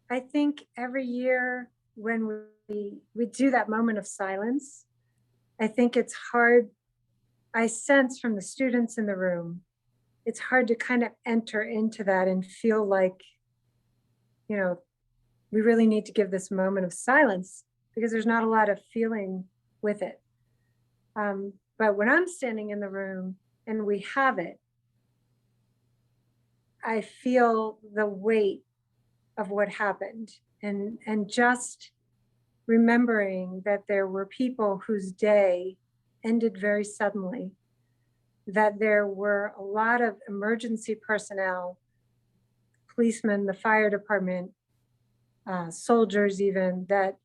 I think every year when we do that moment of silence, I think it's hard. I sense from the students in the room, it's hard to kind of enter into that and feel like, you know, we really need to give this moment of silence because there's not a lot of feeling with it. But when I'm standing in the room and we have it, I feel the weight of what happened and just remembering that there were people whose day ended very suddenly, that there were a lot of emergency personnel, policemen, the fire department, soldiers even that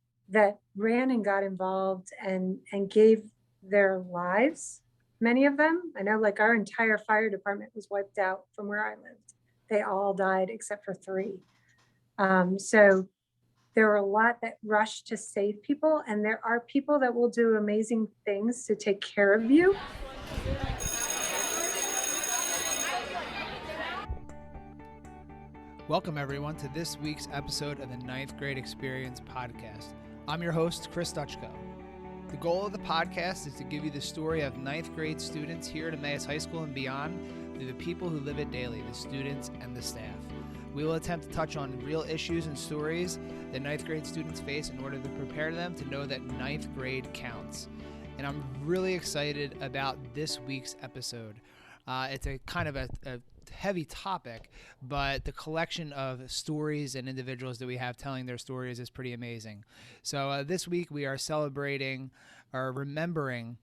ran and got involved and gave their lives. Many of them, I know, like our entire fire department was wiped out from where I lived. They all died except for three. So there were a lot that rushed to save people, and there are people that will do amazing things to take care of you. Welcome, everyone, to this week's episode of the Ninth Grade Experience podcast. I'm your host, Chris Dutchko. The goal of the podcast is to give you the story of ninth grade students here at Emmaus High School and beyond through the people who live it daily, the students and the staff. We will attempt to touch on real issues and stories that ninth grade students face in order to prepare them to know that ninth grade counts. And I'm really excited about this week's episode. It's a kind of a heavy topic, but the collection of stories and individuals that we have telling their stories is pretty amazing. So this week we are celebrating or remembering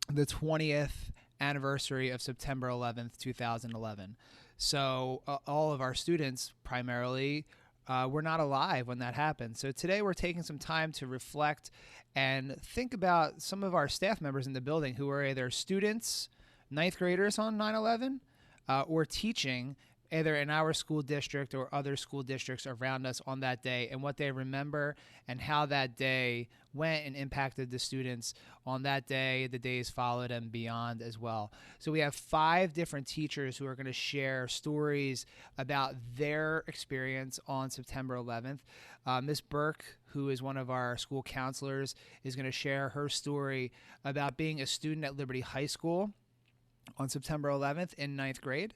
the 20th anniversary of September 11th, 2011. So all of our students primarily were not alive when that happened. So today we're taking some time to reflect and think about some of our staff members in the building who were either students, ninth graders on 9/11, or teaching either in our school district or other school districts around us on that day, and what they remember and how that day went and impacted the students on that day, the days followed, and beyond as well. So we have 5 different teachers who are going to share stories about their experience on September 11th. Miss Burk, who is one of our school counselors, is going to share her story about being a student at Liberty High School on September 11th in ninth grade.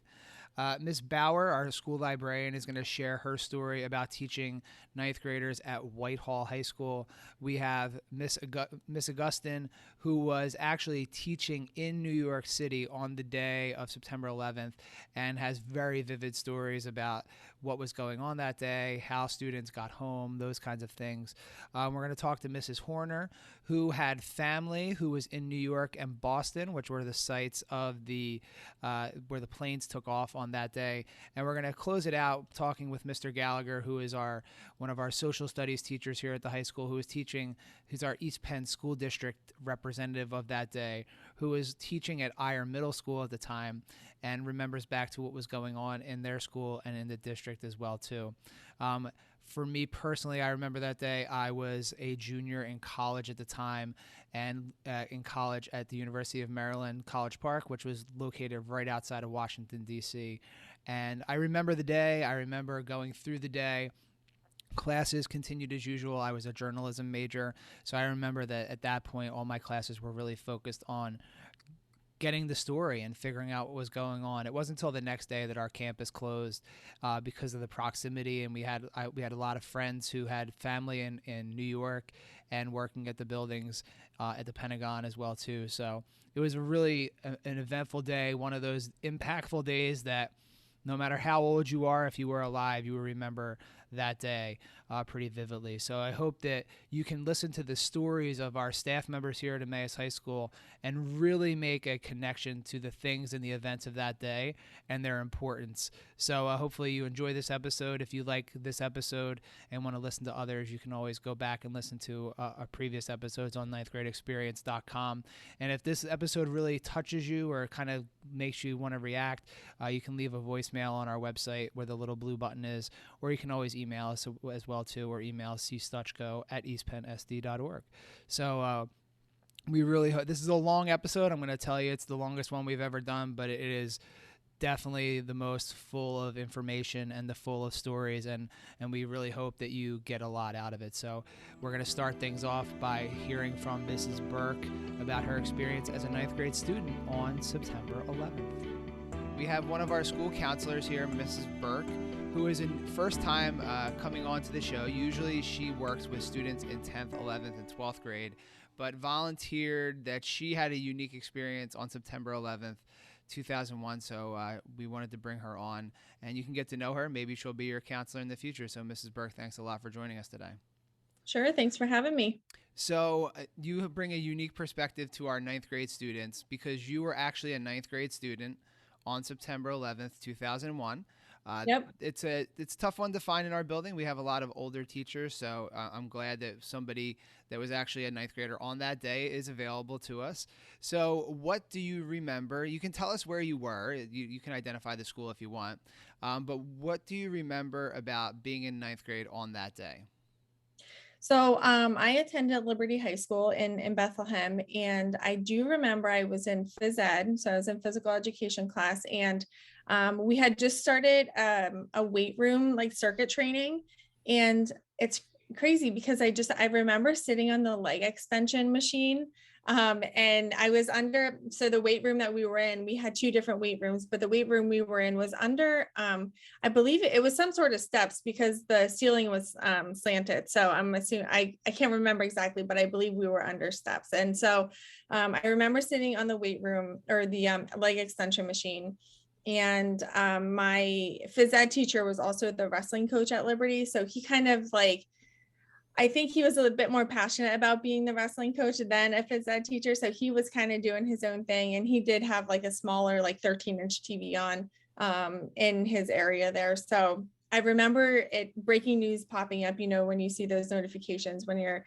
Ms. Bauer, our school librarian, is going to share her story about teaching ninth graders at Whitehall High School. We have Miss Augustin, who was actually teaching in New York City on the day of September 11th and has very vivid stories about what was going on that day, how students got home, those kinds of things. We're going to talk to Mrs. Horner, who had family who was in New York and Boston, which were the sites of the where the planes took off on that day. And we're going to close it out talking with Mr. Gallagher, who is one of our social studies teachers here at the high school, who is teaching. He's our East Penn School District representative of that day, who was teaching at Eyer Middle School at the time and remembers back to what was going on in their school and in the district as well too. For me personally, I remember that day. I was a junior in college at the time, and in college at the University of Maryland, College Park, which was located right outside of Washington, D.C. And I remember the day. I remember going through the day. Classes continued as usual. I was a journalism major, so I remember that at that point, all my classes were really focused on getting the story and figuring out what was going on. It wasn't until the next day that our campus closed because of the proximity, and we had a lot of friends who had family in New York and working at the buildings at the Pentagon as well too. So it was really an eventful day, one of those impactful days that no matter how old you are, if you were alive, you will remember that day pretty vividly. So I hope that you can listen to the stories of our staff members here at Emmaus High School and really make a connection to the things and the events of that day and their importance. So hopefully you enjoy this episode. If you like this episode and want to listen to others, you can always go back and listen to our previous episodes on ninthgradeexperience.com. And if this episode really touches you or kind of makes you want to react, you can leave a voicemail on our website where the little blue button is, or you can always email us as well too, or email cstutchko@eastpennsd.org. So we really hope this is a long episode. I'm going to tell you it's the longest one we've ever done, but it is definitely the most full of information and the full of stories, and we really hope that you get a lot out of it. So we're going to start things off by hearing from Mrs. Burk about her experience as a ninth grade student on September 11th. We have one of our school counselors here, Mrs. Burk, who is in first time coming on to the show. Usually she works with students in 10th, 11th, and 12th grade, but volunteered that she had a unique experience on September 11th, 2001, so we wanted to bring her on, and you can get to know her. Maybe she'll be your counselor in the future. So Mrs. Burk, thanks a lot for joining us today. Sure, thanks for having me. So you bring a unique perspective to our ninth grade students because you were actually a ninth grade student on September 11th, 2001. Yep. It's a tough one to find in our building. We have a lot of older teachers, so I'm glad that somebody that was actually a ninth grader on that day is available to us. So what do you remember? You can tell us where you were. You can identify the school if you want. But what do you remember about being in ninth grade on that day? So I attended Liberty High School in Bethlehem, and I do remember I was in phys ed, so I was in physical education class, and we had just started a weight room like circuit training, and it's crazy because I remember sitting on the leg extension machine. And I was under, so the weight room that we were in, we had two different weight rooms, but the weight room we were in was under, I believe it was some sort of steps because the ceiling was slanted. So I'm assuming, I can't remember exactly, but I believe we were under steps. And so I remember sitting on the weight room or the leg extension machine. And my phys ed teacher was also the wrestling coach at Liberty. So he kind of like, I think he was a little bit more passionate about being the wrestling coach than a phys ed teacher. So he was kind of doing his own thing. And he did have like a smaller, like 13-inch TV on in his area there. So I remember it breaking news popping up, when you see those notifications when you're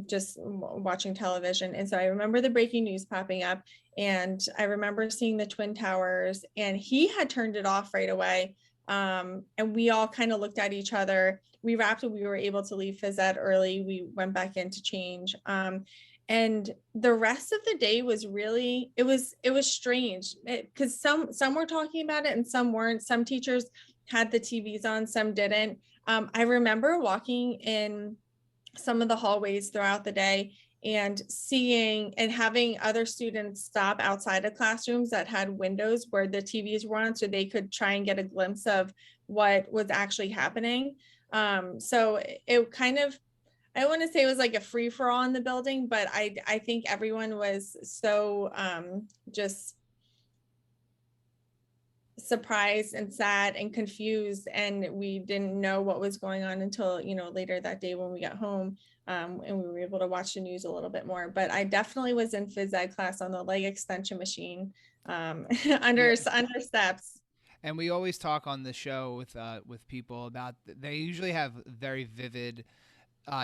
just watching television. And so I remember the breaking news popping up, and I remember seeing the Twin Towers, and he had turned it off right away. And we all kind of looked at each other. We wrapped, we were able to leave phys ed early. We went back in to change. And the rest of the day was really, it was strange because some were talking about it and some weren't. Some teachers had the TVs on, some didn't. I remember walking in some of the hallways throughout the day and seeing and having other students stop outside of classrooms that had windows where the TVs were on so they could try and get a glimpse of what was actually happening. So it kind of, I want to say it was like a free for all in the building, but I think everyone was so just surprised and sad and confused, and we didn't know what was going on until later that day when we got home, and we were able to watch the news a little bit more. But I definitely was in phys ed class on the leg extension machine under steps. And we always talk on the show with people about, they usually have very vivid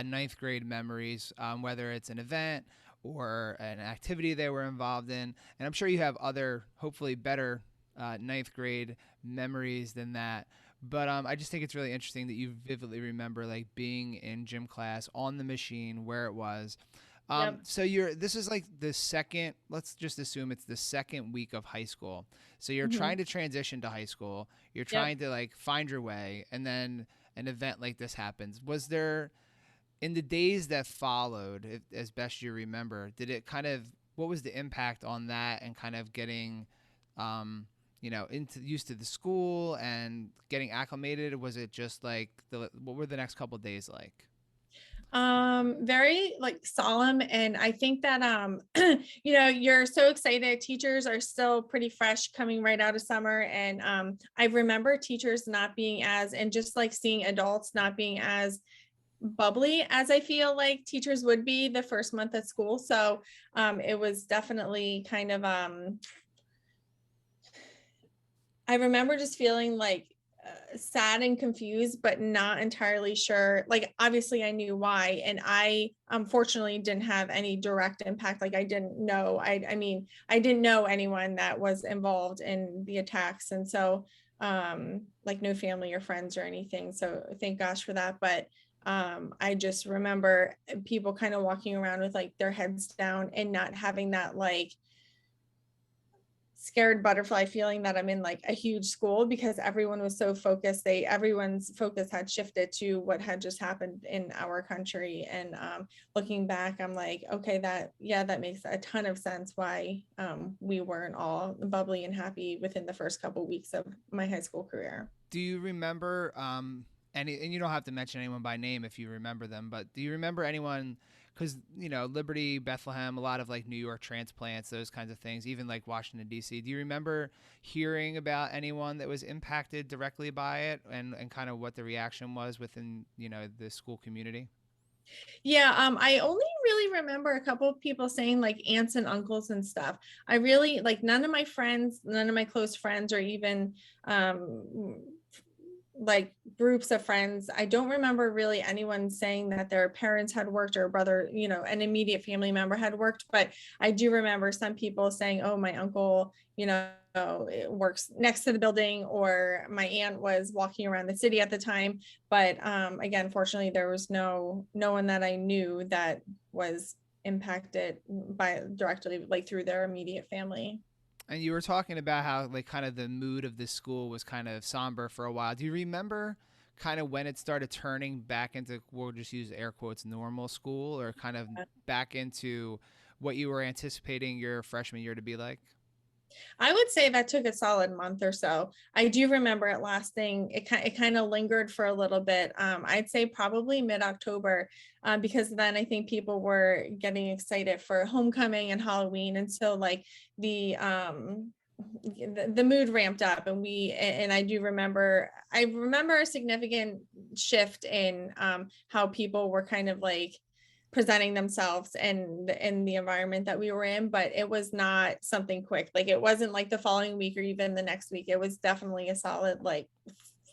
ninth grade memories, whether it's an event or an activity they were involved in. And I'm sure you have other, hopefully better ninth grade memories than that. But I just think it's really interesting that you vividly remember like being in gym class on the machine, where it was. Yep. So this is like the second, let's just assume it's the second week of high school. So you're trying to transition to high school. You're trying to like find your way, and then an event like this happens. Was there, in the days that followed, as best you remember, what was the impact on that and kind of getting, used to the school and getting acclimated? Was it just like, what were the next couple of days like? Very like solemn. And I think that, you're so excited. Teachers are still pretty fresh coming right out of summer. And, I remember teachers not being and just like seeing adults not being as bubbly as I feel like teachers would be the first month at school. So, it was definitely kind of, I remember just feeling like sad and confused, but not entirely sure. Like, obviously I knew why. And I unfortunately didn't have any direct impact. Like I didn't know, I mean, I didn't know anyone that was involved in the attacks. And so like no family or friends or anything. So thank gosh for that. But I just remember people kind of walking around with like their heads down and not having that like scared butterfly feeling that I'm in like a huge school, because everyone was so focused. Everyone's focus had shifted to what had just happened in our country. And looking back, I'm like, okay, that makes a ton of sense why we weren't all bubbly and happy within the first couple weeks of my high school career. Do you remember and you don't have to mention anyone by name if you remember them, but do you remember anyone? Because, Liberty, Bethlehem, a lot of like New York transplants, those kinds of things, even like Washington, D.C. Do you remember hearing about anyone that was impacted directly by it, and kind of what the reaction was within, the school community? Yeah, I only really remember a couple of people saying like aunts and uncles and stuff. I really like none of my friends, none of my close friends, or even like groups of friends. I don't remember really anyone saying that their parents had worked, or a brother, an immediate family member had worked. But I do remember some people saying, oh, my uncle, it works next to the building, or my aunt was walking around the city at the time. But again, fortunately, there was no one that I knew that was impacted by directly, like through their immediate family. And you were talking about how like kind of the mood of this school was kind of somber for a while. Do you remember kind of when it started turning back into, we'll just use air quotes, normal school, or kind of back into what you were anticipating your freshman year to be like? I would say that took a solid month or so. I do remember it lasting. It kind of lingered for a little bit. I'd say probably mid-October, because then I think people were getting excited for homecoming and Halloween, and so like the mood ramped up, and I remember a significant shift in how people were kind of like presenting themselves and in the environment that we were in. But it was not something quick. Like it wasn't like the following week or even the next week. It was definitely a solid like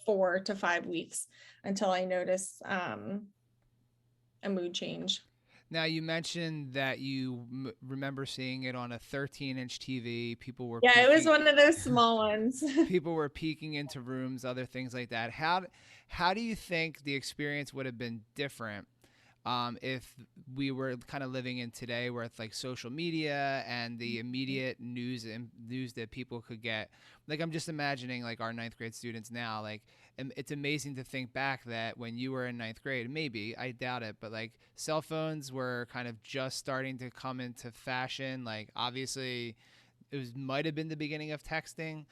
4 to 5 weeks until I noticed a mood change. Now, you mentioned that you remember seeing it on a 13-inch TV. People were it was one of those small ones. People were peeking into rooms, other things like that. How do you think the experience would have been different if we were kind of living in today, where it's like social media and the immediate news that people could get? Like, I'm just imagining like our ninth grade students now, like, and it's amazing to think back that when you were in ninth grade, maybe, I doubt it, but like cell phones were kind of just starting to come into fashion. Like, obviously might have been the beginning of texting,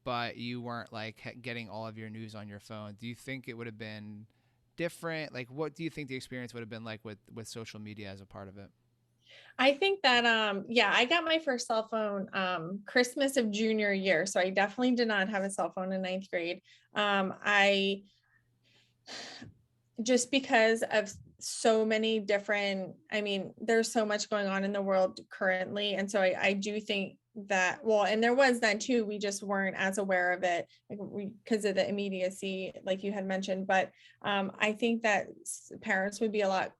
but you weren't like getting all of your news on your phone. Do you think it would have been different? Like, what do you think the experience would have been like with social media as a part of it? I think that I got my first cell phone Christmas of junior year, so I definitely did not have a cell phone in ninth grade. I just because of so many different, there's so much going on in the world currently, and so I do think that, well, and there was then too, we just weren't as aware of it because of the immediacy, like you had mentioned. But I think that parents would be a lot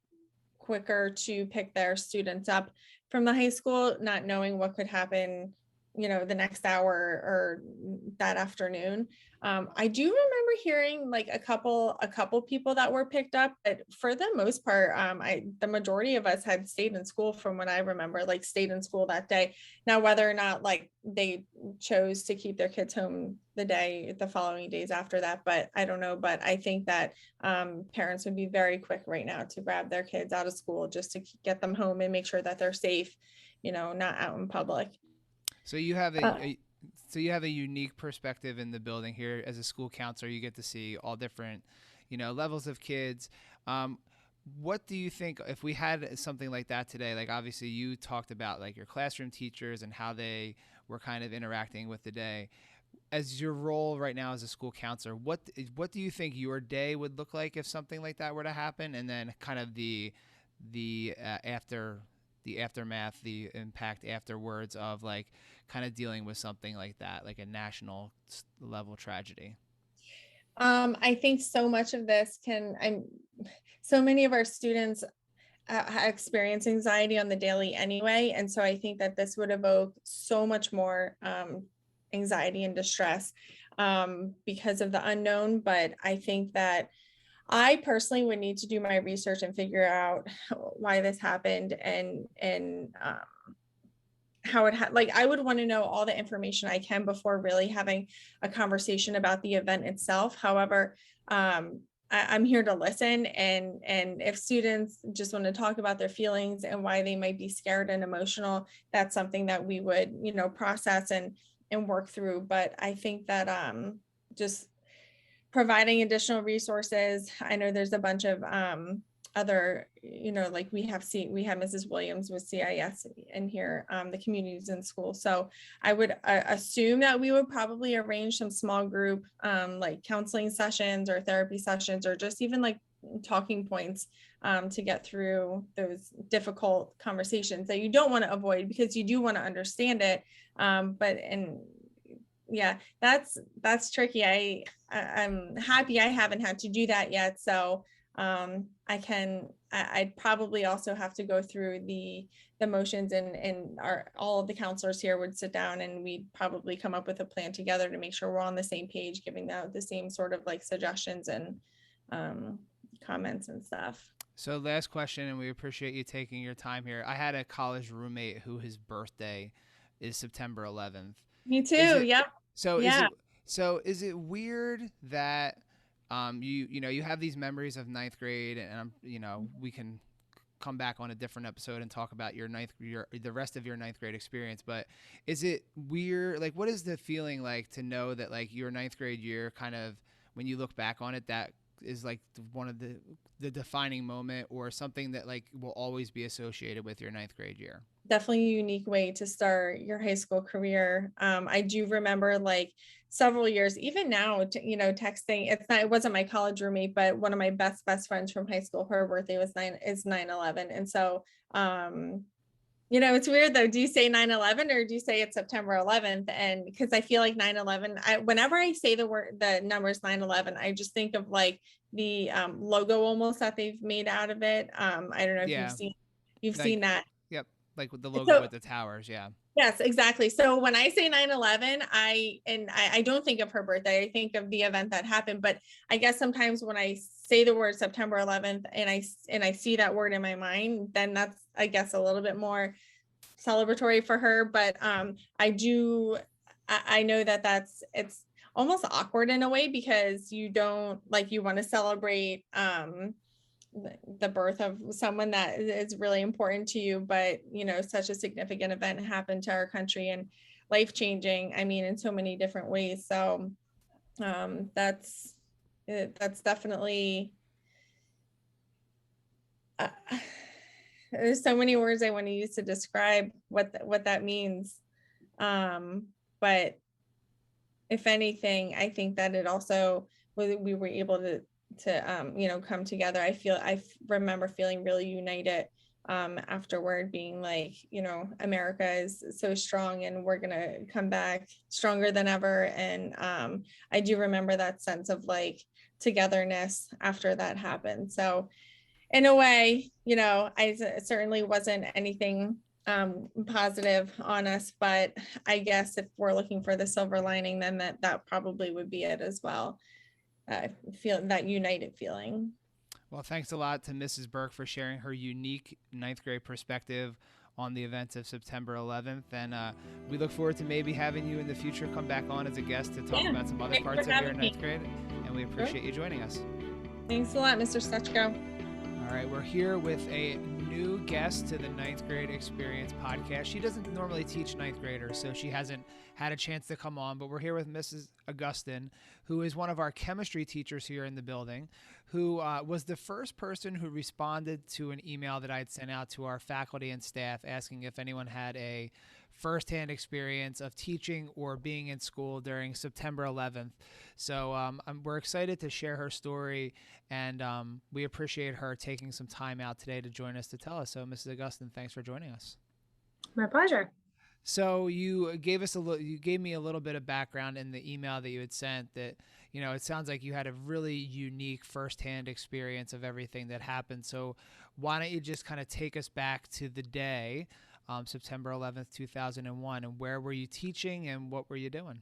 quicker to pick their students up from the high school, not knowing what could happen, the next hour or that afternoon. I do remember hearing like a couple people that were picked up, but for the most part, the majority of us had stayed in school, from what I remember, like stayed in school that day. Now, whether or not like they chose to keep their kids home the following days after that, but I don't know. But I think that parents would be very quick right now to grab their kids out of school just to get them home and make sure that they're safe, not out in public. So you have a unique perspective in the building here as a school counselor. You get to see all different, levels of kids. What do you think if we had something like that today? Like, obviously you talked about like your classroom teachers and how they were kind of interacting with the day. As your role right now as a school counselor, what do you think your day would look like if something like that were to happen? And then kind of the aftermath, the impact afterwards of like kind of dealing with something like that, like a national level tragedy. I think so much of this so many of our students experience anxiety on the daily anyway. And so I think that this would evoke so much more anxiety and distress because of the unknown. But I think that I personally would need to do my research and figure out why this happened and how it like I would want to know all the information I can before really having a conversation about the event itself. However, I'm here to listen, and if students just want to talk about their feelings and why they might be scared and emotional, that's something that we would, process and work through. But I think that just providing additional resources. I know there's a bunch of other, like we have Mrs. Williams with CIS in here, the communities in school. So I would assume that we would probably arrange some small group, like counseling sessions or therapy sessions, or just even like talking points to get through those difficult conversations that you don't want to avoid because you do want to understand it. Yeah, that's tricky. I'm happy I haven't had to do that yet. So I'd probably also have to go through the motions, and all of the counselors here would sit down and we'd probably come up with a plan together to make sure we're on the same page, giving out the same sort of like suggestions and comments and stuff. So last question, and we appreciate you taking your time here. I had a college roommate who his birthday is September 11th. Me too. Yep. So yeah. Is it weird that you have these memories of ninth grade, and we can come back on a different episode and talk about the rest of your ninth grade experience. But is it weird? Like, what is the feeling like to know that like your ninth grade year, kind of when you look back on it, that is like one of the defining moment, or something that like will always be associated with your ninth grade year? Definitely a unique way to start your high school career. I do remember like several years, even now, texting. It wasn't my college roommate, but one of my best friends from high school. Her birthday is 9/11, and so it's weird though. Do you say 9/11 or do you say it's September 11th? And because I feel like 9/11, whenever I say the numbers 9/11, I just think of like the logo almost that they've made out of it. I don't know if you've seen that. Yep. Like with the logo with the towers. Yeah. Yes, exactly. So when I say 9/11, I don't think of her birthday. I think of the event that happened. But I guess sometimes when I say the word September 11th and I see that word in my mind, then that's, I guess, a little bit more celebratory for her. But I know that it's almost awkward in a way, because you don't, like, you want to celebrate the birth of someone that is really important to you, but such a significant event happened to our country and life-changing, in so many different ways. So that's definitely there's so many words I want to use to describe what that means, but if anything, I think that it also, we were able to come together. I remember feeling really united afterward, being like, America is so strong and we're gonna come back stronger than ever. And I do remember that sense of like togetherness after that happened. So in a way, I certainly wasn't anything positive on us, but I guess if we're looking for the silver lining, then that probably would be it as well. Feel that united feeling. Well, thanks a lot to Mrs. Burk for sharing her unique ninth grade perspective on the events of September 11th. And we look forward to maybe having you in the future come back on as a guest to talk about some other parts of your ninth grade. And we appreciate you joining us. Thanks a lot, Mr. Stuchko. All right, we're here with a new guest to the Ninth Grade Experience podcast. She doesn't normally teach ninth graders, so she hasn't had a chance to come on, but we're here with Mrs. Augustin, who is one of our chemistry teachers here in the building, who was the first person who responded to an email that I had sent out to our faculty and staff asking if anyone had a firsthand experience of teaching or being in school during September 11th. So we're excited to share her story, and we appreciate her taking some time out today to join us to tell us. So, Mrs. Augustin, thanks for joining us. My pleasure. So you gave me a little bit of background in the email that you had sent, that, it sounds like you had a really unique firsthand experience of everything that happened. So why don't you just kind of take us back to the day, September 11th, 2001, and where were you teaching and what were you doing?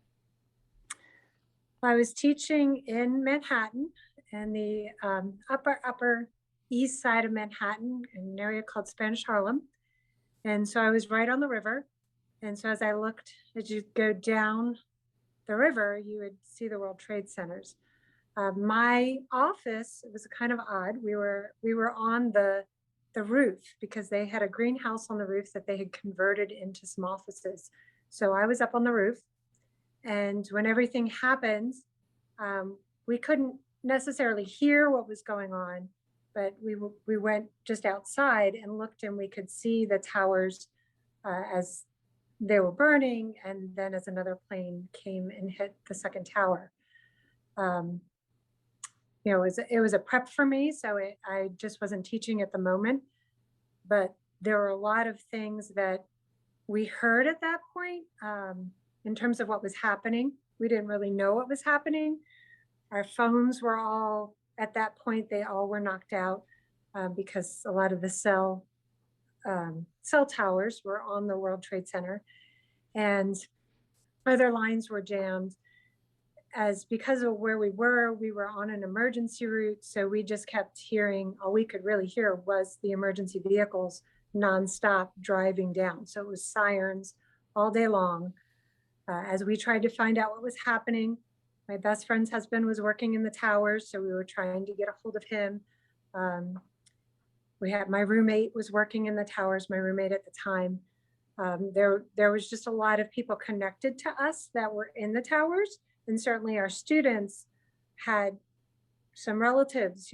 I was teaching in Manhattan, in the upper east side of Manhattan, in an area called Spanish Harlem. And so I was right on the river. And so as you go down the river, you would see the World Trade Centers. My office, it was kind of odd. We were on the roof because they had a greenhouse on the roof that they had converted into some offices. So I was up on the roof, and when everything happened, we couldn't necessarily hear what was going on, but we went just outside and looked, and we could see the towers as they were burning, and then as another plane came and hit the second tower. It was a prep for me, so I just wasn't teaching at the moment, but there were a lot of things that we heard at that point in terms of what was happening. We didn't really know what was happening. Our phones were all, at that point, they all were knocked out because a lot of the cell towers were on the World Trade Center, and other lines were jammed. Because of where we were on an emergency route. So we just kept hearing, all we could really hear was the emergency vehicles nonstop driving down. So it was sirens all day long. As we tried to find out what was happening, my best friend's husband was working in the towers, so we were trying to get a hold of him. My roommate was working in the towers, my roommate at the time. There was just a lot of people connected to us that were in the towers. And certainly our students had some relatives,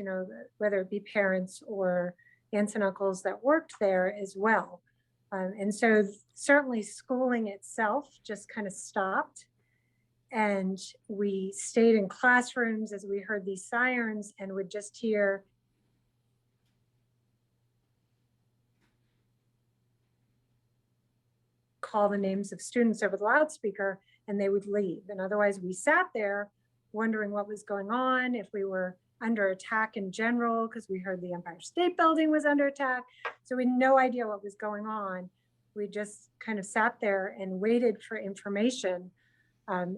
whether it be parents or aunts and uncles that worked there as well. And so certainly schooling itself just kind of stopped. And we stayed in classrooms as we heard these sirens and would just hear call the names of students over the loudspeaker, and they would leave. And otherwise we sat there wondering what was going on, if we were under attack in general, because we heard the Empire State Building was under attack. So we had no idea what was going on. We just kind of sat there and waited for information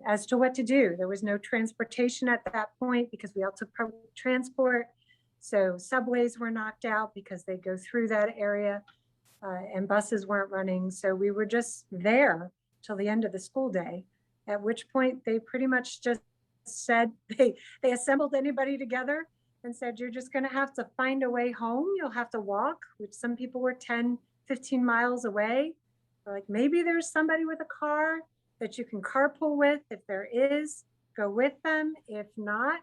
as to what to do. There was no transportation at that point because we all took public transport. So subways were knocked out because they go through that area, and buses weren't running. So we were just there till the end of the school day, at which point they pretty much just said, they assembled anybody together and said, you're just going to have to find a way home. You'll have to walk, which some people were 10, 15 miles away. Like, maybe there's somebody with a car that you can carpool with. If there is, go with them. If not,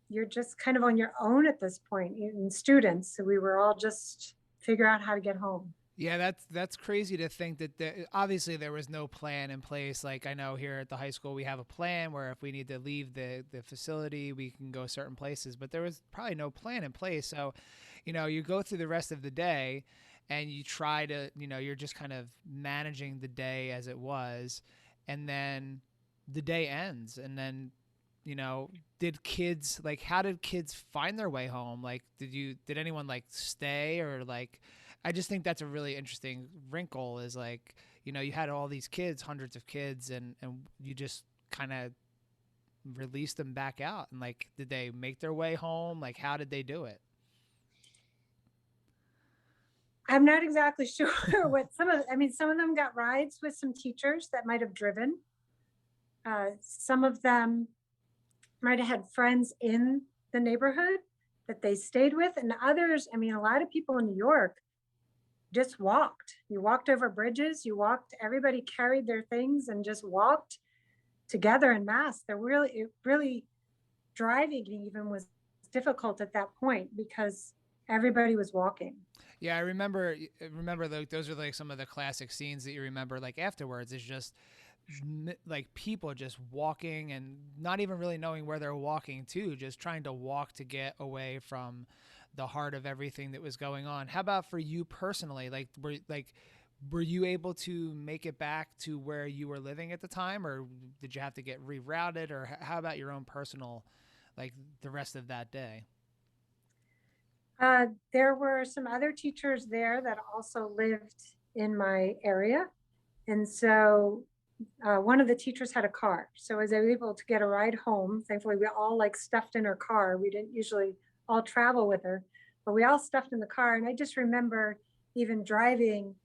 you're just kind of on your own at this point, even students. So we were all just figure out how to get home. Yeah, that's crazy to think that obviously there was no plan in place. Like, I know here at the high school we have a plan where if we need to leave the facility, we can go certain places, but there was probably no plan in place. So, you go through the rest of the day and you try to, you're just kind of managing the day as it was, and then the day ends. And then, how did kids find their way home? Like, did anyone stay, or I just think that's a really interesting wrinkle is you had all these kids, hundreds of kids, and you just kind of released them back out. And did they make their way home? How did they do it? I'm not exactly sure what some of them got rides with some teachers that might have driven. Some of them might have had friends in the neighborhood that they stayed with, and others, a lot of people in New York just walked. You walked over bridges, everybody carried their things and just walked together in mass. Really driving even was difficult at that point because everybody was walking. Yeah, I remember those are some of the classic scenes that you remember afterwards is just people just walking and not even really knowing where they're walking to, just trying to walk to get away from the heart of everything that was going on. How about for you personally? Were you able to make it back to where you were living at the time, or did you have to get rerouted, or how about your own personal, the rest of that day? There were some other teachers there that also lived in my area. And so one of the teachers had a car. So I was able to get a ride home. Thankfully, we all stuffed in her car. We didn't usually all travel with her, but we all stuffed in the car. And I just remember even driving,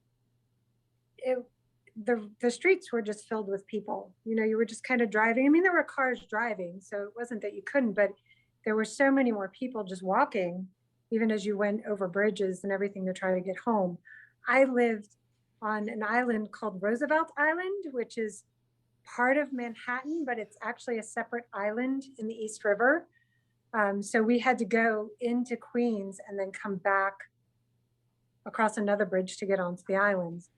the streets were just filled with people. You were just kind of driving. I mean, there were cars driving, so it wasn't that you couldn't, but there were so many more people just walking, even as you went over bridges and everything to try to get home. I lived on an island called Roosevelt Island, which is part of Manhattan, but it's actually a separate island in the East River. So we had to go into Queens and then come back across another bridge to get onto the islands.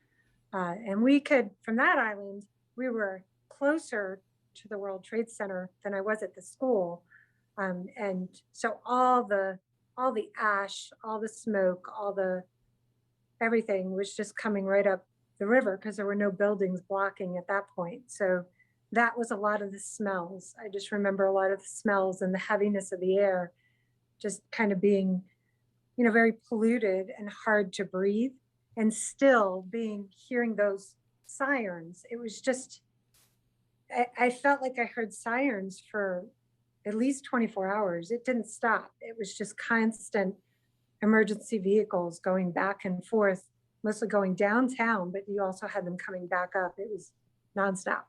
And we could, from that island, we were closer to the World Trade Center than I was at the school. And so all the ash, all the smoke, everything was just coming right up the river because there were no buildings blocking at that point. So that was a lot of the smells. I just remember a lot of the smells and the heaviness of the air just kind of being, very polluted and hard to breathe, and still hearing those sirens. It was just, I felt like I heard sirens for at least 24 hours. It didn't stop. It was just constant emergency vehicles going back and forth, mostly going downtown, but you also had them coming back up. It was nonstop.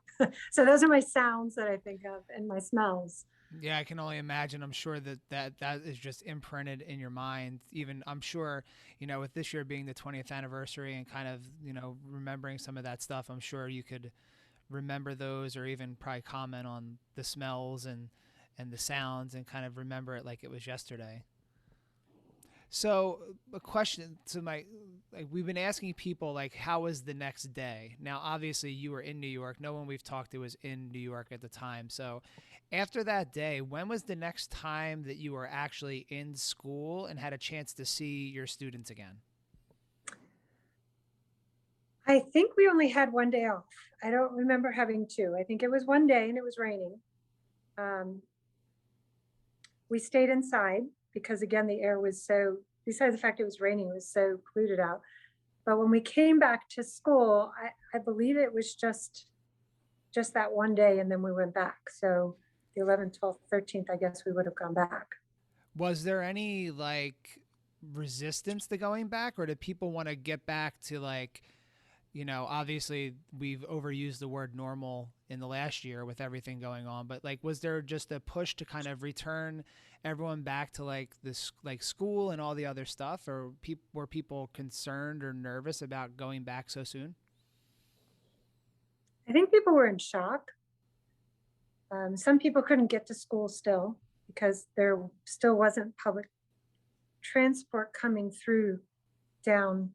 So those are my sounds that I think of and my smells. Yeah, I can only imagine. I'm sure that is just imprinted in your mind. Even I'm sure, with this year being the 20th anniversary and kind of, remembering some of that stuff, I'm sure you could remember those or even probably comment on the smells and the sounds and kind of remember it like it was yesterday. So a question to we've been asking people how was the next day? Now, obviously you were in New York. No one we've talked to was in New York at the time. So after that day, when was the next time that you were actually in school and had a chance to see your students again? I think we only had one day off. I don't remember having two. I think it was one day and it was raining. We stayed inside because, again, the air was so, besides the fact it was raining, it was so polluted out. But when we came back to school, I believe it was just that one day, and then we went back. So the 11th, 12th, 13th, I guess we would have gone back. Was there any resistance to going back, or did people want to get back to obviously we've overused the word normal in the last year with everything going on, but was there just a push to kind of return everyone back to this school and all the other stuff, or were people concerned or nervous about going back so soon? I think people were in shock. Some people couldn't get to school still because there still wasn't public transport coming through downtown,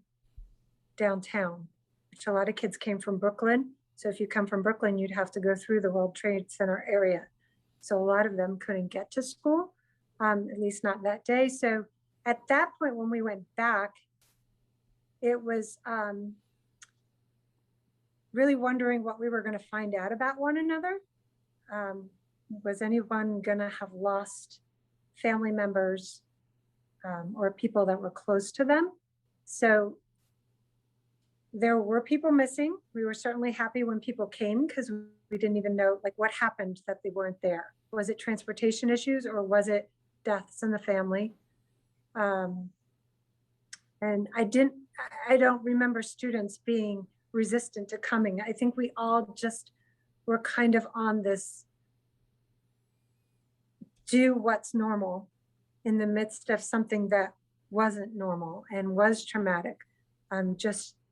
which a lot of kids came from Brooklyn. So if you come from Brooklyn, you'd have to go through the World Trade Center area. So a lot of them couldn't get to school, at least not that day. So at that point, when we went back, it was really wondering what we were going to find out about one another. Was anyone going to have lost family members or people that were close to them? So there were people missing. We were certainly happy when people came because we didn't even know what happened that they weren't there. Was it transportation issues or was it deaths in the family? And I don't remember students being resistant to coming. I think we all just were kind of on this do what's normal in the midst of something that wasn't normal and was traumatic.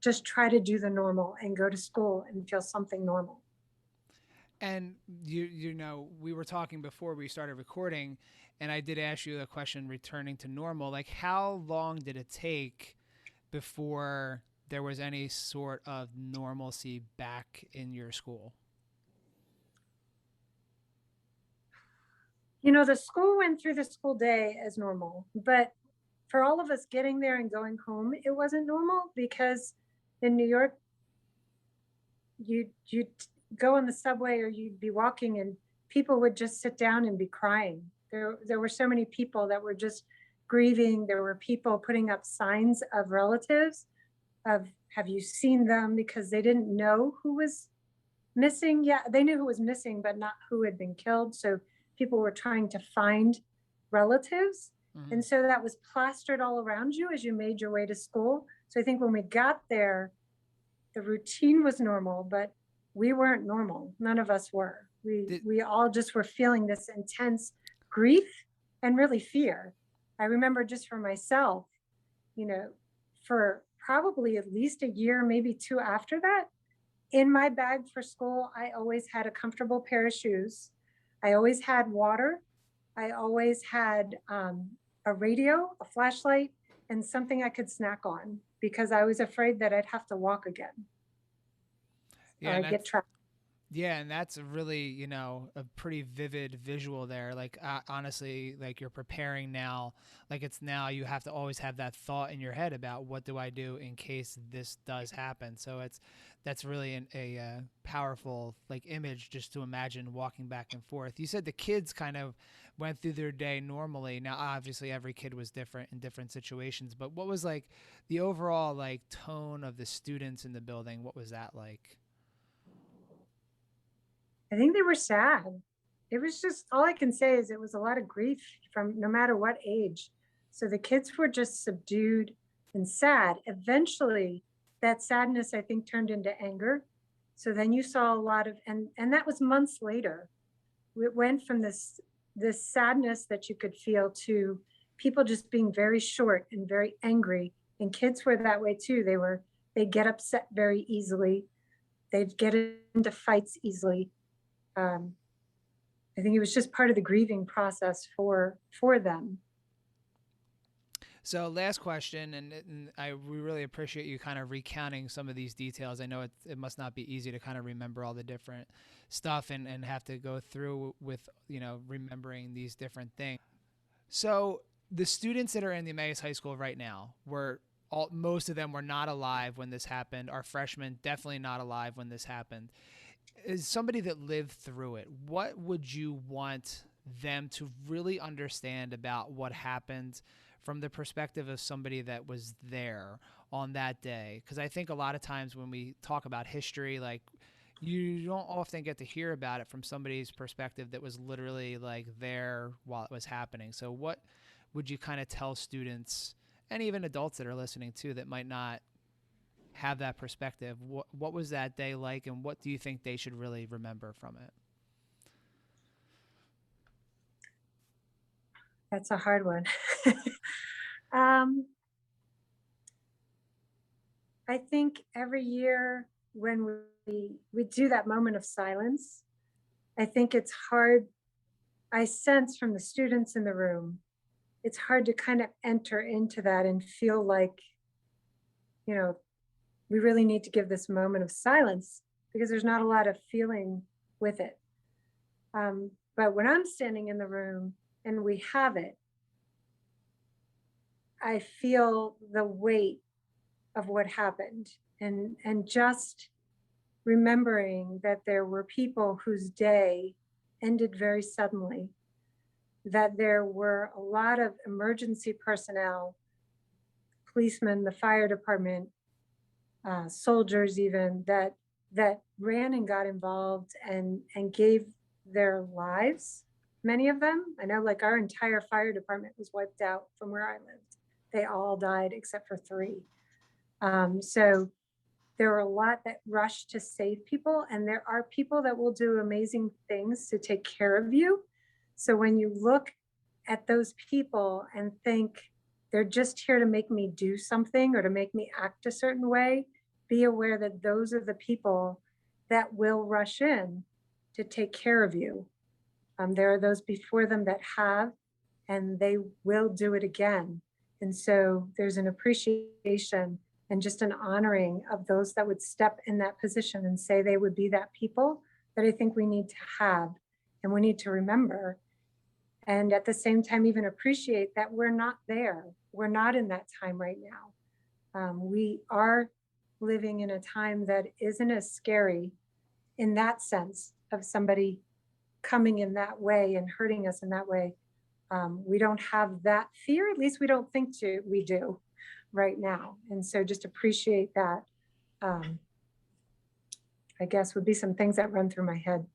Just try to do the normal and go to school and feel something normal. And we were talking before we started recording, and I did ask you a question returning to normal. How long did it take before there was any sort of normalcy back in your school? The school went through the school day as normal, but for all of us getting there and going home, it wasn't normal because in New York, you'd go on the subway or you'd be walking and people would just sit down and be crying. There were so many people that were just grieving. There were people putting up signs of relatives of, have you seen them? Because they didn't know who was missing. Yeah, they knew who was missing, but not who had been killed. So people were trying to find relatives. Mm-hmm. And so that was plastered all around you as you made your way to school. So I think when we got there, the routine was normal, but we weren't normal. None of us were. We all just were feeling this intense grief and really fear. I remember just for myself, you know, for probably at least a year, maybe two after that, in my bag for school, I always had a comfortable pair of shoes. I always had water. I always had a radio, a flashlight, and something I could snack on because I was afraid that I'd have to walk again Yeah, or and I'd get that's trapped. yeah, and that's a really, a pretty vivid visual there. Like honestly, like you're preparing now, like it's now you have to always have that thought in your head about what do I do in case this does happen. So that's really a powerful like image just to imagine walking back and forth. You said the kids kind of went through their day normally. Now obviously every kid was different in different situations, but what was like the overall like tone of the students in the building? What was that like? I think they were sad. It was just, all I can say is it was a lot of grief from no matter what age. So the kids were just subdued and sad. Eventually, that sadness, I think, turned into anger. So then you saw a lot of, and that was months later. It went from this sadness that you could feel to people just being very short and very angry. And kids were that way too. They'd get upset very easily. They'd get into fights easily. I think it was just part of the grieving process for them. So last question, and we really appreciate you kind of recounting some of these details. I know it must not be easy to kind of remember all the different stuff and have to go through with, remembering these different things. So the students that are in the Emmaus High School right now most of them were not alive when this happened. Our freshmen definitely not alive when this happened. As somebody that lived through it, what would you want them to really understand about what happened from the perspective of somebody that was there on that day? Because I think a lot of times when we talk about history, like you don't often get to hear about it from somebody's perspective that was literally like there while it was happening. So what would you kind of tell students and even adults that are listening too that might not have that perspective? What was that day like, and what do you think they should really remember from it? That's a hard one. um, I think every year when we do that moment of silence, I think it's hard. I sense from the students in the room, it's hard to kind of enter into that and feel like, you know, we really need to give this moment of silence because there's not a lot of feeling with it. But when I'm standing in the room and we have it, I feel the weight of what happened and just remembering that there were people whose day ended very suddenly, that there were a lot of emergency personnel, policemen, the fire department, soldiers even that ran and got involved and gave their lives. Many of them, I know, like our entire fire department was wiped out from where I lived. They all died except for 3. So there were a lot that rushed to save people, and there are people that will do amazing things to take care of you. So when you look at those people and think they're just here to make me do something or to make me act a certain way, be aware that those are the people that will rush in to take care of you. There are those before them that have, and they will do it again. And so there's an appreciation and just an honoring of those that would step in that position and say they would be that people that I think we need to have and we need to remember. And at the same time, even appreciate that we're not there. We're not in that time right now. We are living in a time that isn't as scary in that sense of somebody coming in that way and hurting us in that way. We don't have that fear, at least we don't think we do right now. And so just appreciate that, I guess would be some things that run through my head.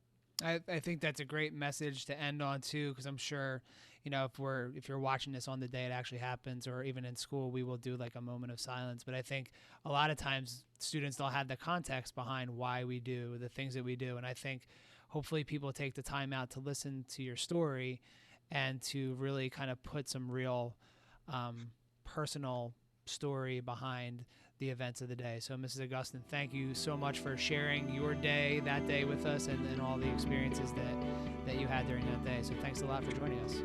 I think that's a great message to end on too, because I'm sure, if you're watching this on the day it actually happens, or even in school, we will do like a moment of silence. But I think a lot of times students don't have the context behind why we do the things that we do. And I think hopefully people take the time out to listen to your story and to really kind of put some real personal story behind the events of the day. So Mrs. Augustin, thank you so much for sharing your day that day with us, and all the experiences that you had during that day. So thanks a lot for joining us.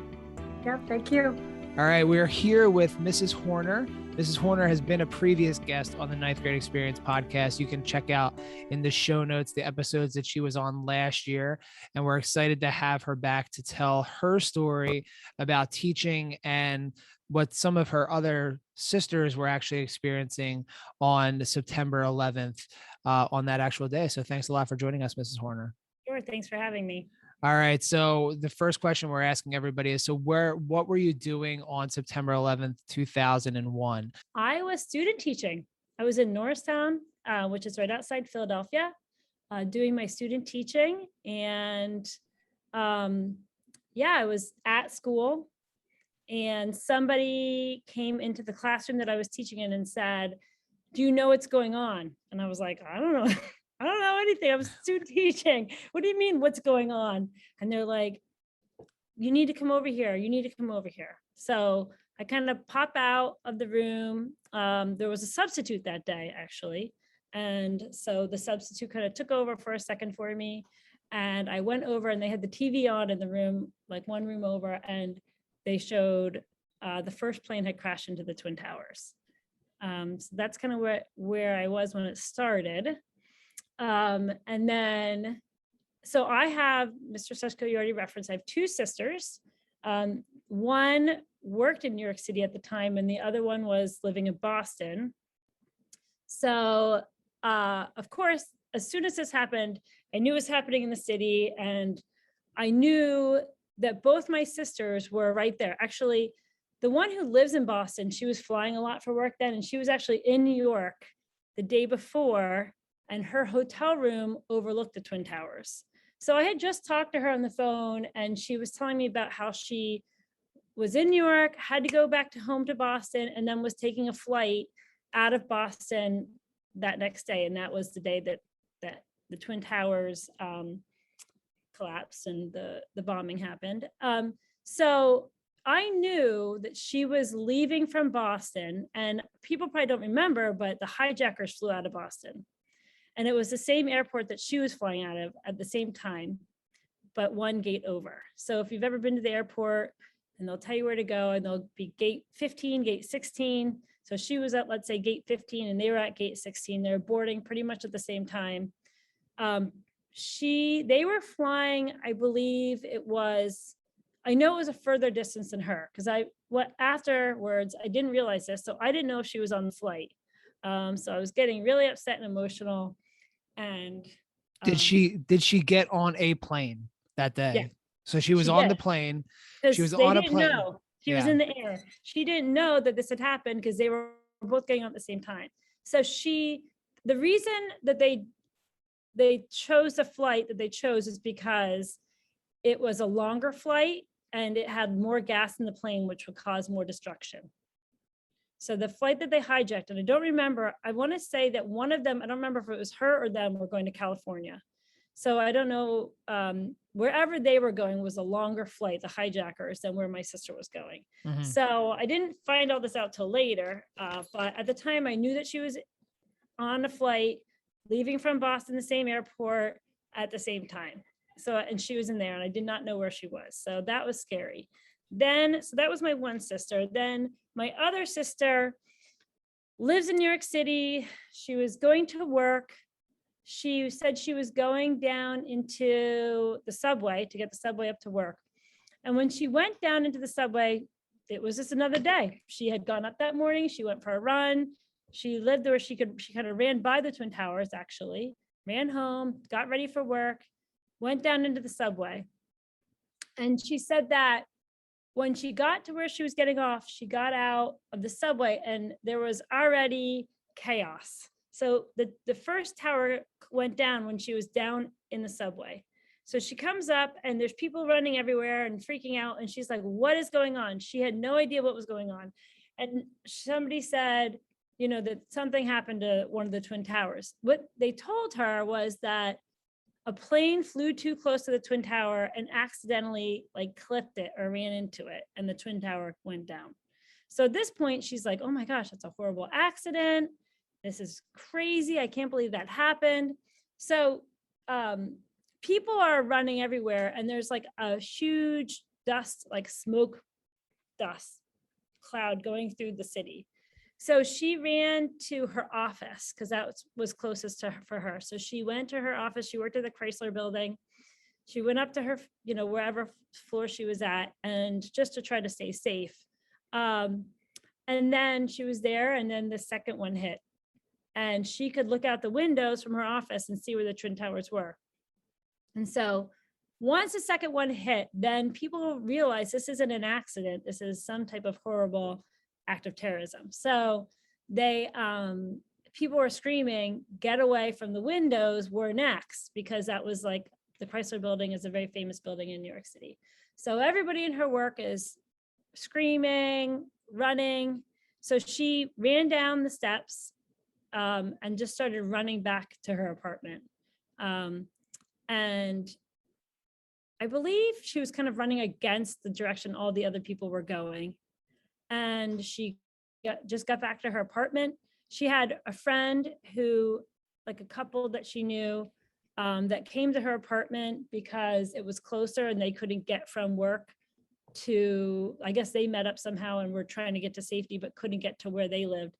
Yeah, thank you. All right, we're here with Mrs. Horner. Mrs. Horner has been a previous guest on the Ninth Grade Experience podcast. You can check out in the show notes the episodes that she was on last year. And we're excited to have her back to tell her story about teaching and what some of her other sisters were actually experiencing on September 11th on that actual day. So thanks a lot for joining us, Mrs. Horner. Sure, thanks for having me. All right. So the first question we're asking everybody is, what were you doing on September 11th, 2001? I was student teaching. I was in Norristown, which is right outside Philadelphia, doing my student teaching. And I was at school, and somebody came into the classroom that I was teaching in and said, "Do you know what's going on?" And I was like, "I don't know. I don't know anything. I was student teaching. What do you mean, what's going on?" And they're like, "You need to come over here. You need to come over here." So I kind of pop out of the room. There was a substitute that day, actually. And so the substitute kind of took over for a second for me. And I went over, and they had the TV on in the room, like one room over, and they showed the first plane had crashed into the Twin Towers. So that's kind of where I was when it started. And then, so I have, Mr. Sushko, you already referenced, I have two sisters. One worked in New York City at the time, and the other one was living in Boston. So, of course, as soon as this happened, I knew it was happening in the city, and I knew that both my sisters were right there. Actually, the one who lives in Boston, she was flying a lot for work then, and she was actually in New York the day before, and her hotel room overlooked the Twin Towers. So I had just talked to her on the phone, and she was telling me about how she was in New York, had to go back home to Boston, and then was taking a flight out of Boston that next day. And that was the day that the Twin Towers collapsed and the bombing happened. So I knew that she was leaving from Boston, and people probably don't remember, but the hijackers flew out of Boston. And it was the same airport that she was flying out of at the same time, but one gate over. So if you've ever been to the airport, and they'll tell you where to go, and they'll be gate 15, gate 16. So she was at, let's say, gate 15, and they were at gate 16. They were boarding pretty much at the same time. They were flying, I believe I know it was a further distance than her, because afterwards, I didn't realize this. So I didn't know if she was on the flight. So I was getting really upset and emotional. And did she get on a plane that day? Yeah. So she was on the plane. She was on a plane. Know. She was in the air. She didn't know that this had happened because they were both getting on at the same time. So the reason that they chose the flight that they chose is because it was a longer flight and it had more gas in the plane, which would cause more destruction. So the flight that they hijacked, and I don't remember, I want to say that one of them, I don't remember if it was her or them, were going to California. So I don't know, wherever they were going was a longer flight, the hijackers, than where my sister was going. Mm-hmm. So I didn't find all this out till later, but at the time I knew that she was on a flight leaving from Boston, the same airport at the same time. So, and she was in there, and I did not know where she was. So that was scary. So that was my one sister. Then my other sister lives in New York City. She was going to work. She said she was going down into the subway to get the subway up to work. And when she went down into the subway, it was just another day. She had gone up that morning. She went for a run. She lived where she kind of ran by the Twin Towers, actually, ran home, got ready for work, went down into the subway. And she said that when she got to where she was getting off, she got out of the subway and there was already chaos. So the first tower went down when she was down in the subway. So she comes up and there's people running everywhere and freaking out. And she's like, what is going on? She had no idea what was going on. And somebody said, you know, that something happened to one of the Twin Towers. What they told her was that a plane flew too close to the Twin Tower and accidentally like clipped it or ran into it, and the Twin Tower went down. So at this point, she's like, oh my gosh, that's a horrible accident. This is crazy. I can't believe that happened. So people are running everywhere, and there's like a huge dust, like smoke dust cloud going through the city. So she ran to her office because that was closest to her, for her. So she went to her office. She worked at the Chrysler building. She went up to her, you know, wherever floor she was at, and just to try to stay safe. And then she was there, and then the second one hit. And she could look out the windows from her office and see where the Twin Towers were. And so once the second one hit, then people realized this isn't an accident. This is some type of horrible act of terrorism. So they, people were screaming, get away from the windows, we're next, because that was like, the Chrysler building is a very famous building in New York City. So everybody in her work is screaming, running. So she ran down the steps and just started running back to her apartment. And I believe she was kind of running against the direction all the other people were going. And she just got back to her apartment. She had a friend who, like a couple that she knew, that came to her apartment because it was closer and they couldn't get from work to, I guess they met up somehow and were trying to get to safety, but couldn't get to where they lived.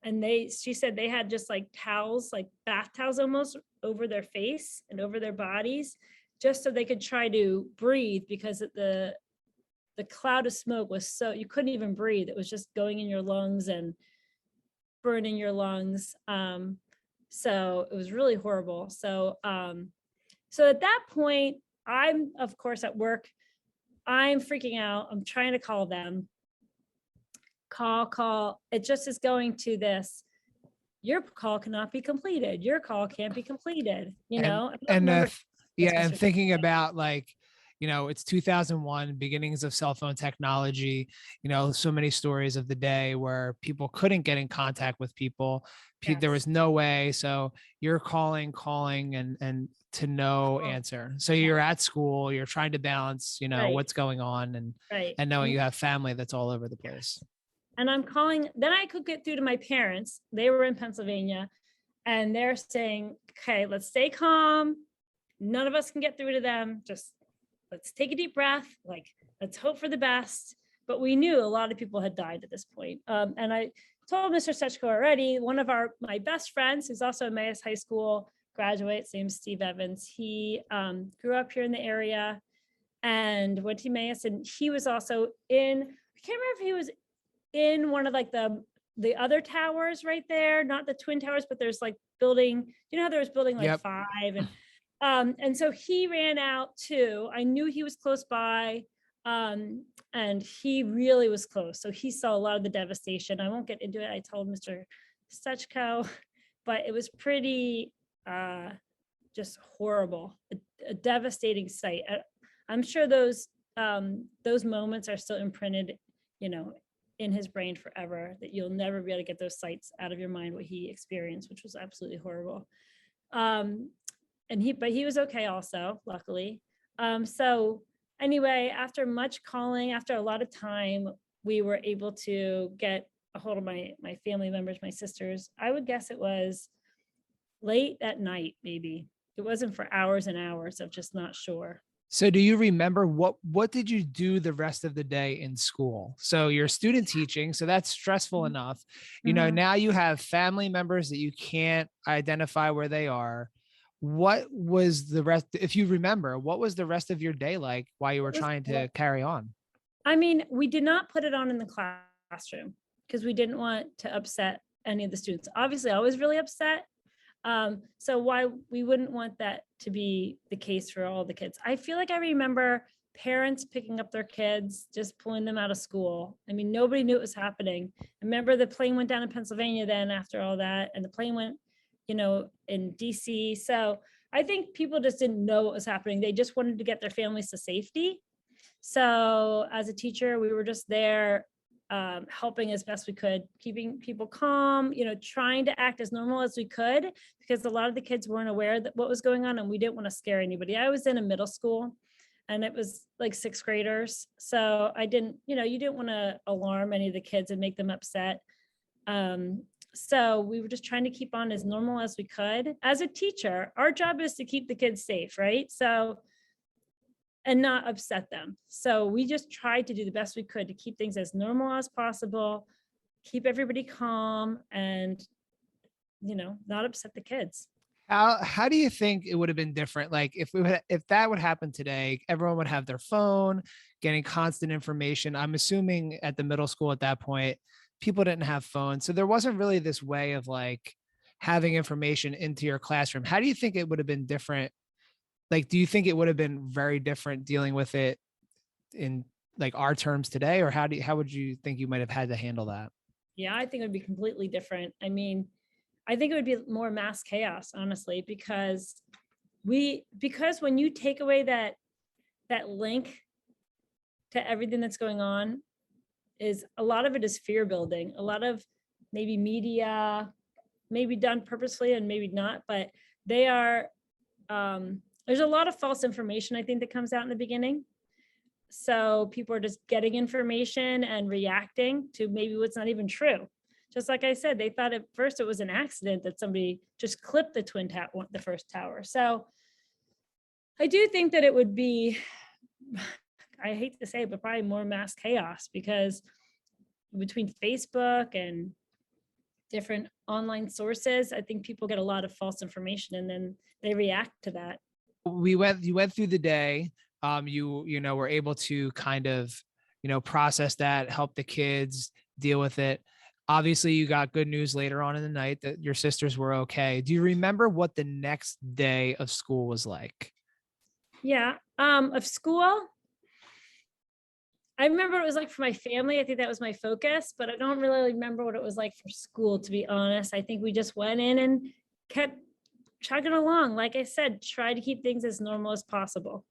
And she said they had just like towels, like bath towels almost over their face and over their bodies, just so they could try to breathe, because the cloud of smoke was so, you couldn't even breathe. It was just going in your lungs and burning your lungs. So it was really horrible. So, so at that point, I'm of course at work, I'm freaking out. I'm trying to call them, call. It just is going to this, your call cannot be completed. Your call can't be completed, you know? And thinking about, like, you know, it's 2001, beginnings of cell phone technology, you know, so many stories of the day where people couldn't get in contact with people. Yes. There was no way. So you're calling and to no answer. So you're at school, you're trying to balance, you know, what's going on, and knowing you have family that's all over the place. And I'm calling, then I could get through to my parents. They were in Pennsylvania, and they're saying, okay, let's stay calm. None of us can get through to them. Just let's take a deep breath. Like, let's hope for the best. But we knew a lot of people had died at this point. And I told Mr. Stechko already, one of my best friends, who's also Emmaus High School graduate, same Steve Evans. He grew up here in the area and went to Emmaus, and he was also in, I can't remember if he was in one of like the other towers right there, not the Twin Towers, but there's like building, you know how there was building like 5, and so he ran out too. I knew he was close by, and he really was close. So he saw a lot of the devastation. I won't get into it. I told Mr. Stechko, but it was pretty just horrible, a devastating sight. I'm sure those moments are still imprinted, you know, in his brain forever, that you'll never be able to get those sights out of your mind, what he experienced, which was absolutely horrible. But he was okay also, luckily. So anyway, after much calling, after a lot of time, we were able to get a hold of my family members, my sisters. I would guess it was late at night, maybe. It wasn't for hours and hours of just not sure. So do you remember what did you do the rest of the day in school? So you're student teaching, so that's stressful enough. You know, now you have family members that you can't identify where they are. What was the rest, if you remember, what was the rest of your day like while you were trying to carry on? I mean, we did not put it on in the classroom because we didn't want to upset any of the students. Obviously, I was really upset. So why we wouldn't want that to be the case for all the kids. I feel like I remember parents picking up their kids, just pulling them out of school. I mean, nobody knew it was happening. I remember the plane went down in Pennsylvania then after all that, and the plane went, you know, in DC. So I think people just didn't know what was happening. They just wanted to get their families to safety. So as a teacher, we were just there helping as best we could, keeping people calm, trying to act as normal as we could, because a lot of the kids weren't aware that what was going on, and we didn't want to scare anybody. I was in a middle school and it was like 6th graders. So I didn't, you didn't want to alarm any of the kids and make them upset. So we were just trying to keep on as normal as we could. As a teacher, our job is to keep the kids safe, right? So, and not upset them. So we just tried to do the best we could to keep things as normal as possible, keep everybody calm, and, not upset the kids. How do you think it would have been different? Like if that would happen today, everyone would have their phone, getting constant information. I'm assuming at the middle school at that point, people didn't have phones. So there wasn't really this way of like having information into your classroom. How do you think it would have been different? Like, do you think it would have been very different dealing with it in like our terms today? Or how would you think you might have had to handle that? Yeah, I think it would be completely different. I mean, I think it would be more mass chaos, honestly, because when you take away that link to everything that's going on, is a lot of it is fear building. A lot of maybe media, maybe done purposefully and maybe not, but they are, there's a lot of false information, I think, that comes out in the beginning. So people are just getting information and reacting to maybe what's not even true. Just like I said, they thought at first it was an accident that somebody just clipped the first tower. So I do think that it would be, I hate to say it, but probably more mass chaos, because between Facebook and different online sources, I think people get a lot of false information and then they react to that. You went through the day. You were able to kind of, process that, help the kids deal with it. Obviously, you got good news later on in the night that your sisters were okay. Do you remember what the next day of school was like? Yeah, of school, I remember what it was like for my family. I think that was my focus, but I don't really remember what it was like for school, to be honest. I think we just went in and kept chugging along. Like I said, try to keep things as normal as possible.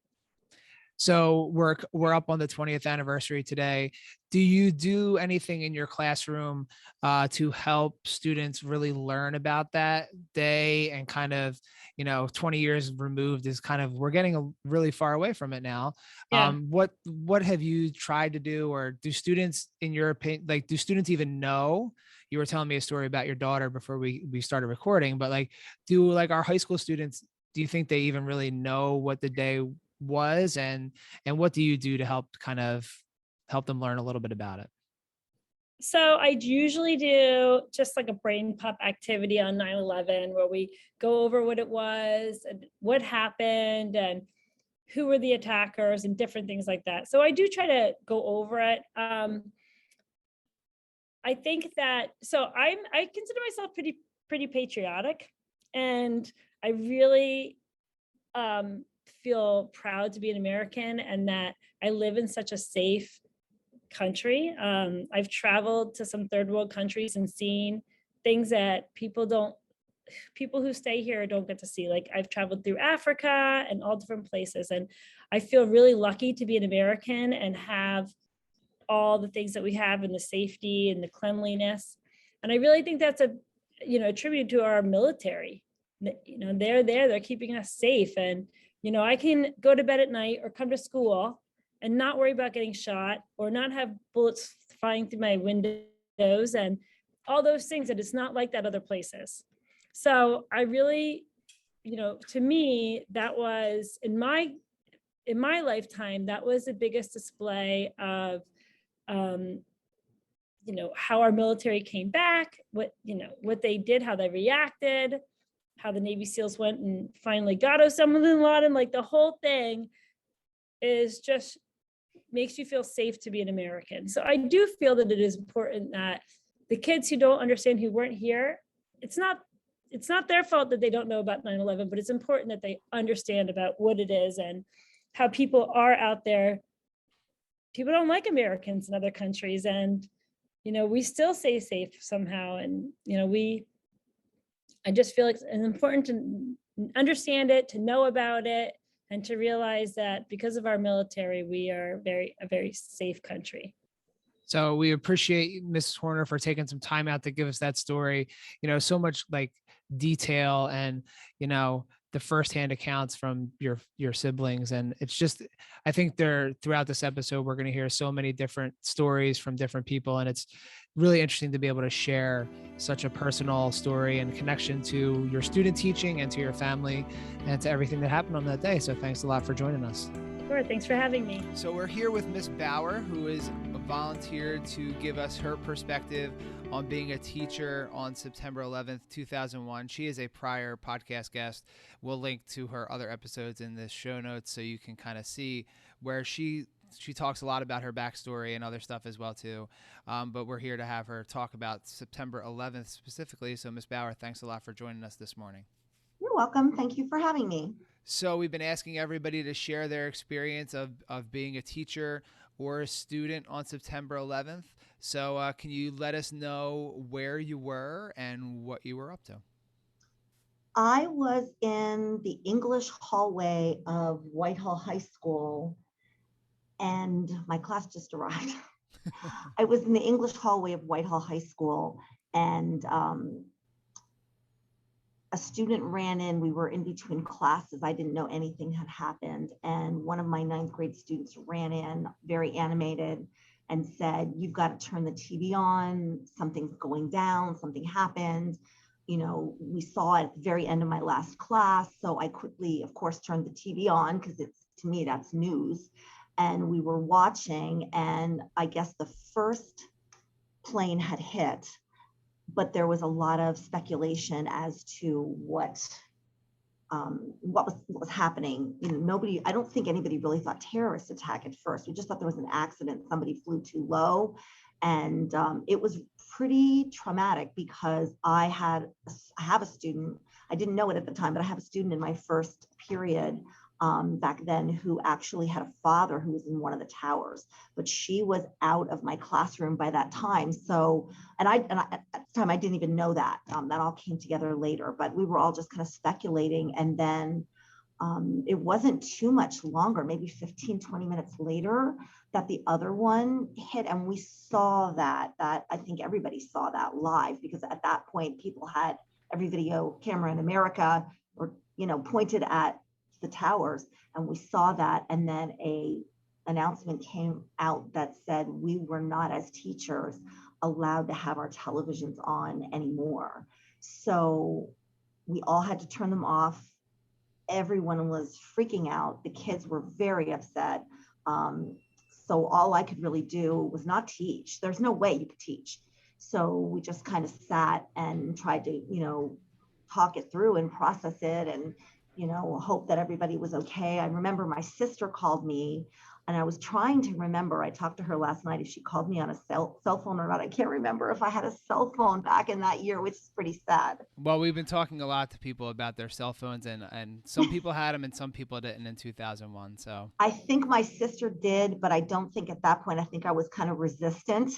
So we're up on the 20th anniversary today. Do you do anything in your classroom to help students really learn about that day, and kind of, 20 years removed is kind of, we're getting really far away from it now. Yeah. What have you tried to do, or do students, in your opinion, like, do students even know? You were telling me a story about your daughter before we started recording, but like, do like our high school students, do you think they even really know what the day was, and what do you do to help them learn a little bit about it? So I usually do just like a brain pop activity on 9/11, where we go over what it was and what happened and who were the attackers and different things like that. So I do try to go over it. I think that, so I consider myself pretty patriotic, and I really feel proud to be an American, and that I live in such a safe country. I've traveled to some third world countries and seen things that people who stay here don't get to see. Like, I've traveled through Africa and all different places, and I feel really lucky to be an American and have all the things that we have, and the safety and the cleanliness. And I really think that's a tribute to our military. They're keeping us safe, and I can go to bed at night or come to school and not worry about getting shot, or not have bullets flying through my windows and all those things, that it's not like that other places. So I really, to me, that was in my lifetime, that was the biggest display of, how our military came back, what they did, how they reacted, how the Navy SEALs went and finally got Osama bin Laden. Like, the whole thing is just makes you feel safe to be an American. So I do feel that it is important that the kids who don't understand, who weren't here, it's not their fault that they don't know about 9/11, but it's important that they understand about what it is and how people are out there. People don't like Americans in other countries, and we still stay safe somehow. And I just feel like it's important to understand it, to know about it, and to realize that because of our military, we are a very safe country. So we appreciate Mrs. Horner for taking some time out to give us that story, so much like detail and, the firsthand accounts from your siblings. And it's just, I think throughout this episode, we're going to hear so many different stories from different people. And it's really interesting to be able to share such a personal story and connection to your student teaching and to your family and to everything that happened on that day. So thanks a lot for joining us. Sure, thanks for having me. So we're here with Miss Bauer, who is volunteered to give us her perspective on being a teacher on September 11th, 2001. She is a prior podcast guest. We'll link to her other episodes in the show notes so you can kind of see where she talks a lot about her backstory and other stuff as well too. But we're here to have her talk about September 11th specifically. So Miss Bauer, thanks a lot for joining us this morning. You're welcome. Thank you for having me. So we've been asking everybody to share their experience of being a teacher or a student on September 11th. So can you let us know where you were and what you were up to? I was in the English hallway of Whitehall High School, and my class just arrived. I was in the English hallway of Whitehall High School, and a student ran in. We were in between classes. I didn't know anything had happened. And one of my 9th grade students ran in, very animated, and said, "You've got to turn the TV on. Something's going down. Something happened." We saw it at the very end of my last class. So I quickly, of course, turned the TV on because to me, that's news. And we were watching, and I guess the first plane had hit, but there was a lot of speculation as to what was happening. I don't think anybody really thought terrorist attack at first. We just thought there was an accident. Somebody flew too low. And it was pretty traumatic because I have a student, I didn't know it at the time, but I have a student in my first period back then who actually had a father who was in one of the towers, but she was out of my classroom by that time. So, and at the time I didn't even know that. That all came together later, but we were all just kind of speculating. And then it wasn't too much longer, maybe 15, 20 minutes later, that the other one hit. And we saw that I think everybody saw that live, because at that point people had every video camera in America or, pointed at the towers, and we saw that. And then a announcement came out that said we were not, as teachers, allowed to have our televisions on anymore. So we all had to turn them off. Everyone was freaking out. The kids were very upset. So all I could really do was not teach. There's no way you could teach. So we just kind of sat and tried to, talk it through and process it and, hope that everybody was okay. I remember my sister called me, and I was trying to remember. I talked to her last night if she called me on a cell phone or not. I can't remember if I had a cell phone back in that year, which is pretty sad. Well, we've been talking a lot to people about their cell phones, and some people had them and some people didn't in 2001. So I think my sister did, but I don't think at that point, I think I was kind of resistant.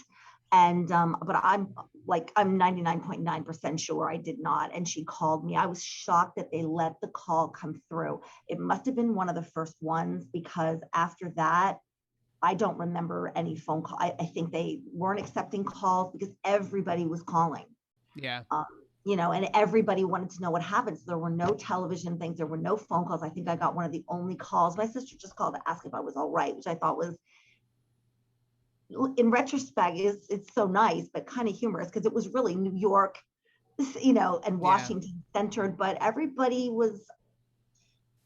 And, but I'm 99.9% sure I did not. And she called me. I was shocked that they let the call come through. It must've been one of the first ones, because after that, I don't remember any phone call. I think they weren't accepting calls because everybody was calling. Yeah. And everybody wanted to know what happened. So there were no television things. There were no phone calls. I think I got one of the only calls. My sister just called to ask if I was all right, which I thought was, in retrospect, it's so nice, but kind of humorous, because it was really New York, and Washington centered, but everybody was,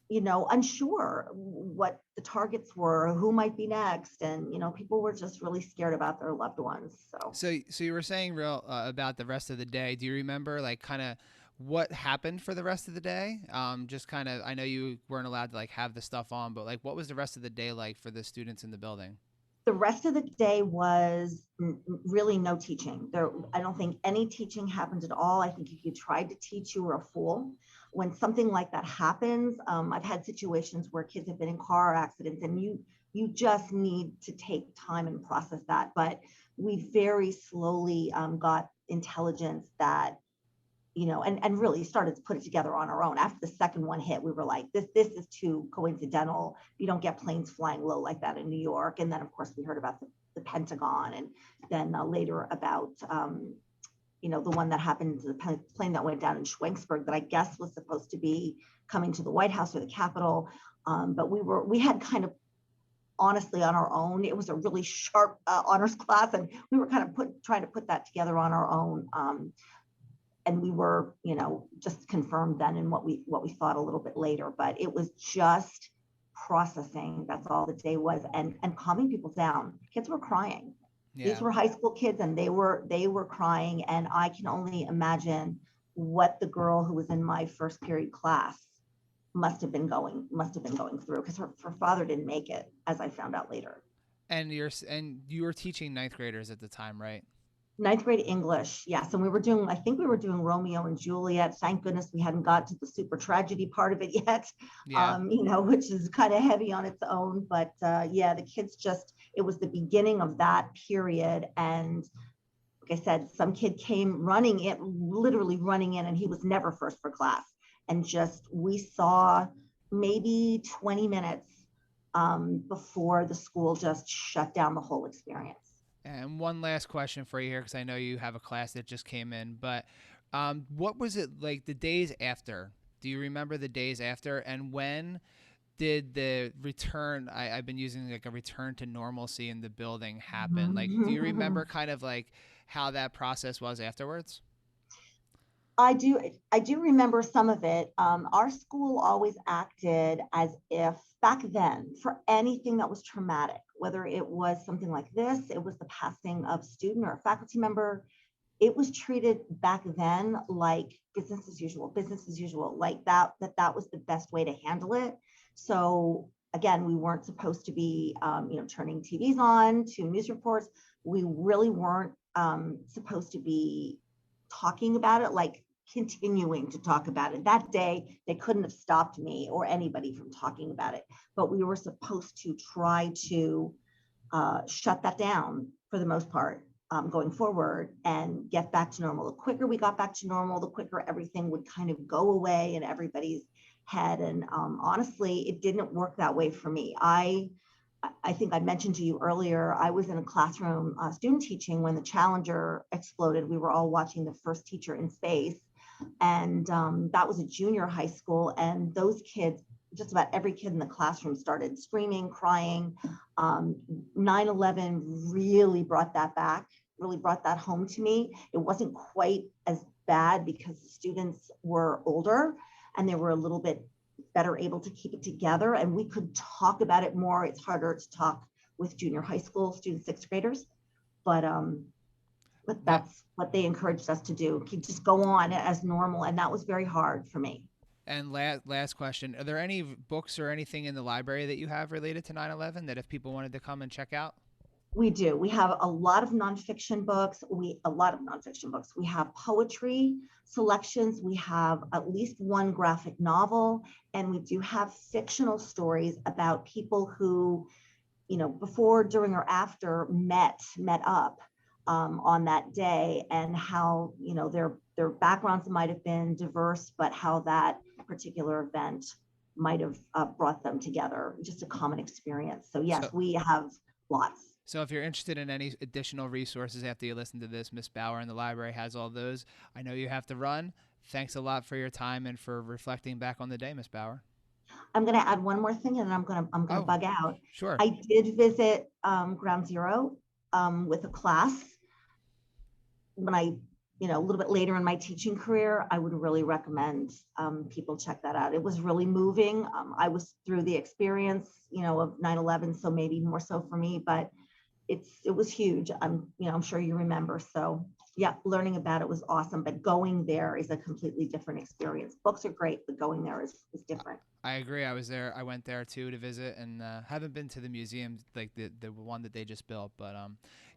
unsure what the targets were, who might be next. And, people were just really scared about their loved ones. So you were saying about the rest of the day. Do you remember kind of what happened for the rest of the day? Just kind of, I know you weren't allowed to have the stuff on, but what was the rest of the day like for the students in the building? The rest of the day was really no teaching. I don't think any teaching happened at all. I think if you tried to teach, you were a fool. When something like that happens, I've had situations where kids have been in car accidents, and you just need to take time and process that. But we very slowly got intelligence that and really started to put it together on our own. After the second one hit, we were like, this is too coincidental. You don't get planes flying low like that in New York. And then, of course, we heard about the Pentagon, and then later about, the one that happened, the plane that went down in Schwenksburg that I guess was supposed to be coming to the White House or the Capitol. But we had kind of, honestly, on our own. It was a really sharp honors class, and we were kind of trying to put that together on our own. And we were, just confirmed then in what we thought a little bit later. But it was just processing. That's all the day was, and calming people down. Kids were crying. Yeah. These were high school kids, and they were crying. And I can only imagine what the girl who was in my first period class must have been going through, because her father didn't make it, as I found out later. And you were teaching ninth graders at the time, right? Ninth grade English, yes. And I think we were doing Romeo and Juliet. Thank goodness we hadn't got to the super tragedy part of it yet, Yeah. Which is kind of heavy on its own. But the kids it was the beginning of that period. And like I said, some kid came literally running in, and he was never first for class. And we saw maybe 20 minutes before the school just shut down the whole experience. And one last question for you here, because I know you have a class that just came in, but what was it like the days after? Do you remember the days after? And when did the return, I've been using like a return to normalcy in the building happen? Like, do you remember kind of like how that process was afterwards? I do remember some of it. Our school always acted as if back then, for anything that was traumatic, whether it was something like this, it was the passing of a student or a faculty member, it was treated back then like business as usual, like that was the best way to handle it. So again, we weren't supposed to be, turning TVs on to news reports. We really weren't supposed to be talking about it, like continuing to talk about it. That day, they couldn't have stopped me or anybody from talking about it, but we were supposed to try to shut that down for the most part going forward and get back to normal. The quicker we got back to normal, the quicker everything would kind of go away in everybody's head. And honestly, it didn't work that way for me. I think I mentioned to you earlier, I was in a classroom student teaching when the Challenger exploded. We were all watching the first teacher in space. And that was a junior high school. And those kids, just about every kid in the classroom started screaming, crying. 9/11 really brought that back, really brought that home to me. It wasn't quite as bad because the students were older and they were a little bit better able to keep it together, and we could talk about it more. It's harder to talk with junior high school students, sixth graders, but that's what they encouraged us to do. Just go on as normal, and that was very hard for me. And last question, are there any books or anything in the library that you have related to 9/11 that if people wanted to come and check out? We do. We have a lot of nonfiction books. We have poetry selections. We have at least one graphic novel, and we do have fictional stories about people who, before, during, or after met up on that day, and how, their backgrounds might have been diverse, but how that particular event might have brought them together, just a common experience. So yes, we have lots. So if you're interested in any additional resources after you listen to this, Miss Bauer in the library has all those. I know you have to run. Thanks a lot for your time and for reflecting back on the day, Miss Bauer. I'm going to add one more thing, and then I'm going to bug out. Sure. I did visit Ground Zero with a class when I, a little bit later in my teaching career. I would really recommend people check that out. It was really moving. I was through the experience, of 9/11, so maybe more so for me, but it was huge. I'm sure you remember. So yeah, learning about it was awesome, but going there is a completely different experience. Books are great, but going there is different. I agree. I was there. I went there too to visit, and haven't been to the museum, like the one that they just built. But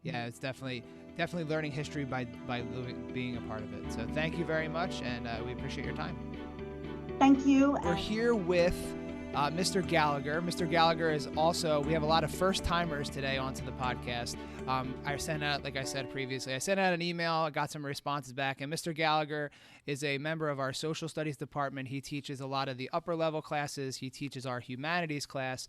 yeah, it's definitely learning history by being a part of it. So thank you very much, and we appreciate your time. Thank you. We're here with Mr. Gallagher. Mr. Gallagher is also, we have a lot of first timers today onto the podcast. I sent out, like I said previously, I sent out an email, I got some responses back, and Mr. Gallagher is a member of our social studies department. He teaches a lot of the upper level classes. He teaches our humanities class.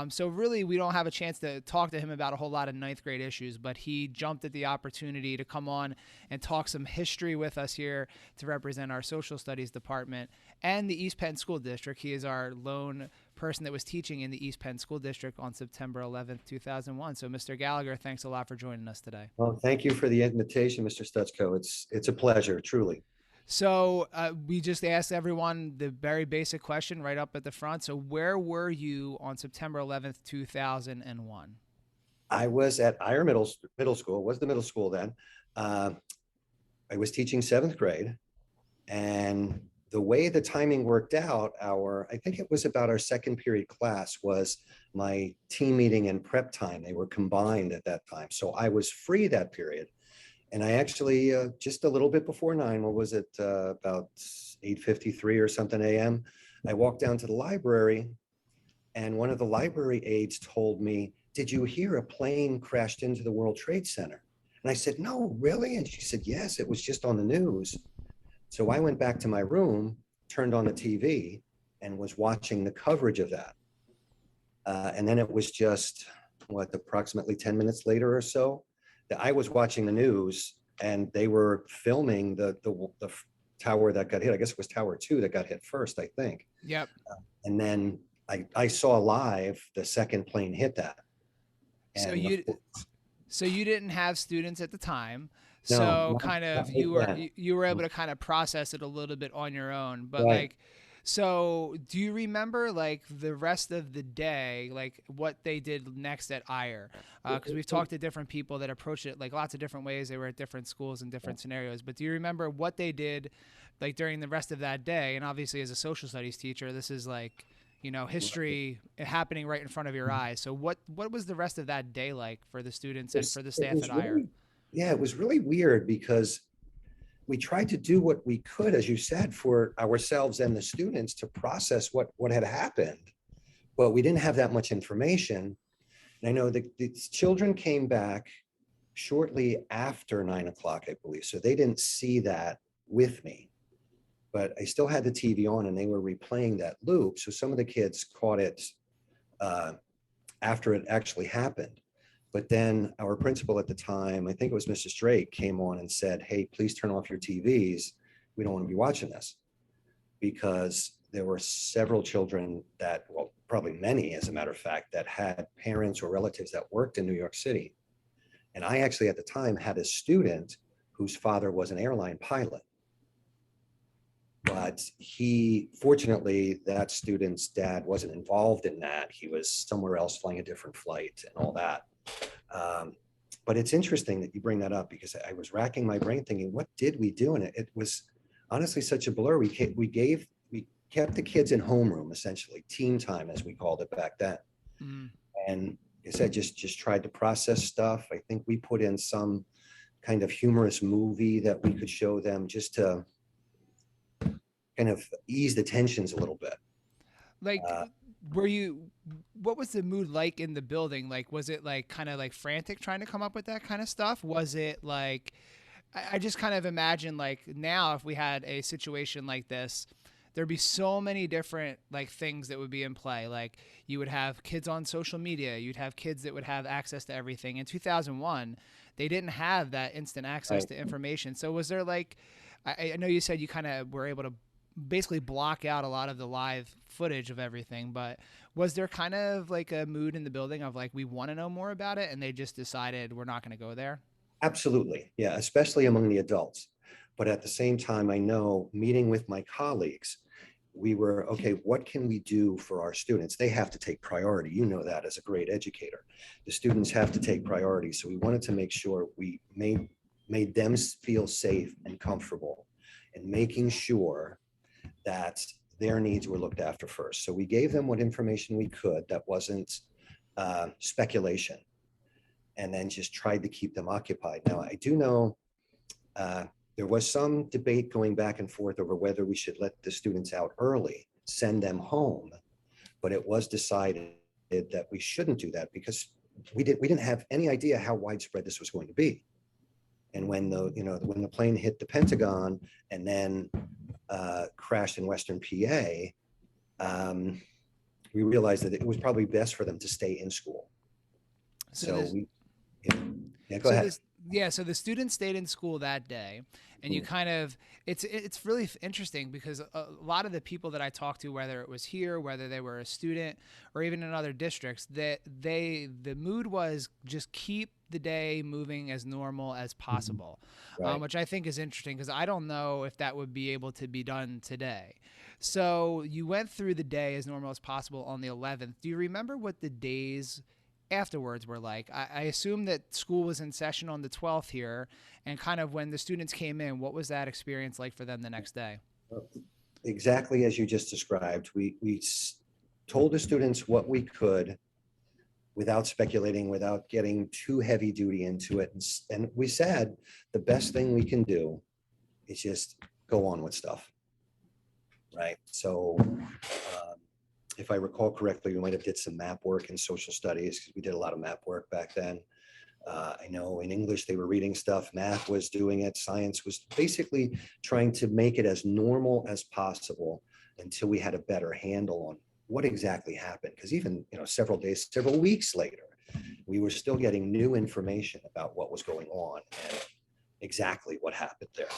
So really, we don't have a chance to talk to him about a whole lot of ninth grade issues, but he jumped at the opportunity to come on and talk some history with us here to represent our social studies department and the East Penn School District. He is our lone person that was teaching in the East Penn School District on September 11th, 2001. So Mr. Gallagher, thanks a lot for joining us today. Well, thank you for the invitation, Mr. Stutzko. It's a pleasure, truly. So we just asked everyone the very basic question right up at the front. So where were you on September 11th, 2001? I was at Eyer Middle School, was the middle school then. I was teaching 7th grade, and the way the timing worked out, I think it was about our second period class was my team meeting and prep time. They were combined at that time. So I was free that period. And I actually, just a little bit before 9, what was it, about 8:53 or something a.m., I walked down to the library, and one of the library aides told me, "Did you hear a plane crashed into the World Trade Center?" And I said, "No, really?" And she said, "Yes, it was just on the news." So I went back to my room, turned on the TV, and was watching the coverage of that. And then it was just, approximately 10 minutes later or so, that I was watching the news, and they were filming the tower that got hit. I guess it was Tower 2 that got hit first, I think. Yep. And then I saw live the second plane hit that. And so you didn't have students at the time. No, So not- kind of not you yet. were able to kind of process it a little bit on your own. But Right. so do you remember like the rest of the day, like what they did next at Eyer? Because we've talked to different people that approached it like lots of different ways. They were at different schools and different scenarios. But do you remember what they did like during the rest of that day? And obviously as a social studies teacher, this is like, history happening right in front of your eyes. So what was the rest of that day like for the students and for the staff at Eyer? Yeah, it was really weird because we tried to do what we could, as you said, for ourselves and the students to process what had happened, but we didn't have that much information. And I know that the children came back shortly after 9 o'clock, I believe, so they didn't see that with me. But I still had the TV on, and they were replaying that loop. So some of the kids caught it after it actually happened. But then our principal at the time, I think it was Mrs. Drake, came on and said, "Hey, please turn off your TVs. We don't want to be watching this." Because there were several children that, well, probably many, as a matter of fact, that had parents or relatives that worked in New York City. And I actually, at the time, had a student whose father was an airline pilot. But fortunately, that student's dad wasn't involved in that. He was somewhere else flying a different flight and all that. But it's interesting that you bring that up, because I was racking my brain thinking, what did we do? And it was honestly such a blur. We kept the kids in homeroom, essentially, team time, as we called it back then. And as I said, just tried to process stuff. I think we put in some kind of humorous movie that we could show them just to kind of ease the tensions a little bit. Like, what was the mood like in the building? Like, was it like kind of like frantic trying to come up with that kind of stuff? Was it like, I just kind of imagine like now if we had a situation like this, there'd be so many different like things that would be in play. Like you would have kids on social media, you'd have kids that would have access to everything. In 2001, they didn't have that instant access to information. So was there like, I know you said you kind of were able to basically block out a lot of the live footage of everything, but was there kind of like a mood in the building of like, we want to know more about it, and they just decided we're not going to go there? Absolutely. Yeah, especially among the adults. But at the same time, I know, meeting with my colleagues, we were, okay, what can we do for our students? They have to take priority. You know that as a great educator. The students have to take priority. So we wanted to make sure we made them feel safe and comfortable, and making sure that their needs were looked after first. So we gave them what information we could that wasn't speculation, and then just tried to keep them occupied. Now, I do know there was some debate going back and forth over whether we should let the students out early, send them home. but it was decided that we shouldn't do that because we didn't have any idea how widespread this was going to be. And when the plane hit the Pentagon and then crashed in Western PA, we realized that it was probably best for them to stay in school. So go ahead. So the students stayed in school that day, and you kind of, it's really interesting because a lot of the people that I talked to, whether it was here, whether they were a student or even in other districts, that the mood was just keep the day moving as normal as possible, Right. which I think is interesting because I don't know if that would be able to be done today. So you went through the day as normal as possible on the 11th. Do you remember what the days afterwards were like? I assume that school was in session on the 12th here, and kind of when the students came in, what was that experience like for them the next day? Exactly as you just described. We told the students what we could without speculating, without getting too heavy duty into it. And we said the best thing we can do is just go on with stuff, right? So if I recall correctly, we might have did some map work in social studies because we did a lot of map work back then. I know in English they were reading stuff, math was doing it, science was basically trying to make it as normal as possible until we had a better handle on what exactly happened. Because even several weeks later, we were still getting new information about what was going on and exactly what happened there.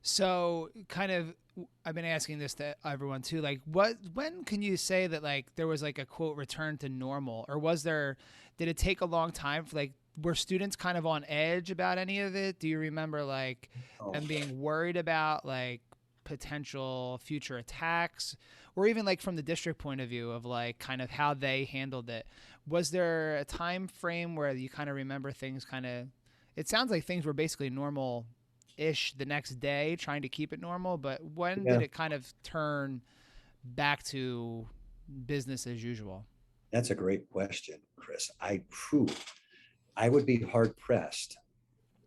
So kind of, I've been asking this to everyone too, like when can you say that like there was like a quote return to normal, or did it take a long time for were students kind of on edge about any of it? Do you remember them being worried about like potential future attacks, or even like from the district point of view of like kind of how they handled it? Was there a time frame where you kind of remember things it sounds like things were basically normal-ish the next day, trying to keep it normal, but when did it kind of turn back to business as usual? That's a great question, Chris. I would be hard pressed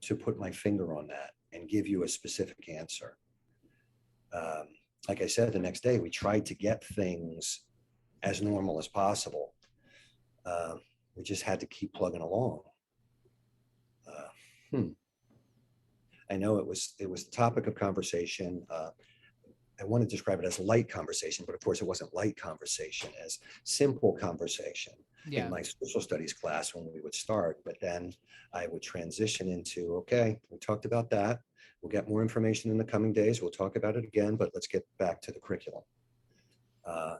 to put my finger on that and give you a specific answer. Like I said, the next day we tried to get things as normal as possible. We just had to keep plugging along. I know it was the topic of conversation. I want to describe it as light conversation, but of course it wasn't light conversation, as simple conversation in my social studies class when we would start. But then I would transition into, okay, we talked about that. We'll get more information in the coming days. We'll talk about it again, but let's get back to the curriculum.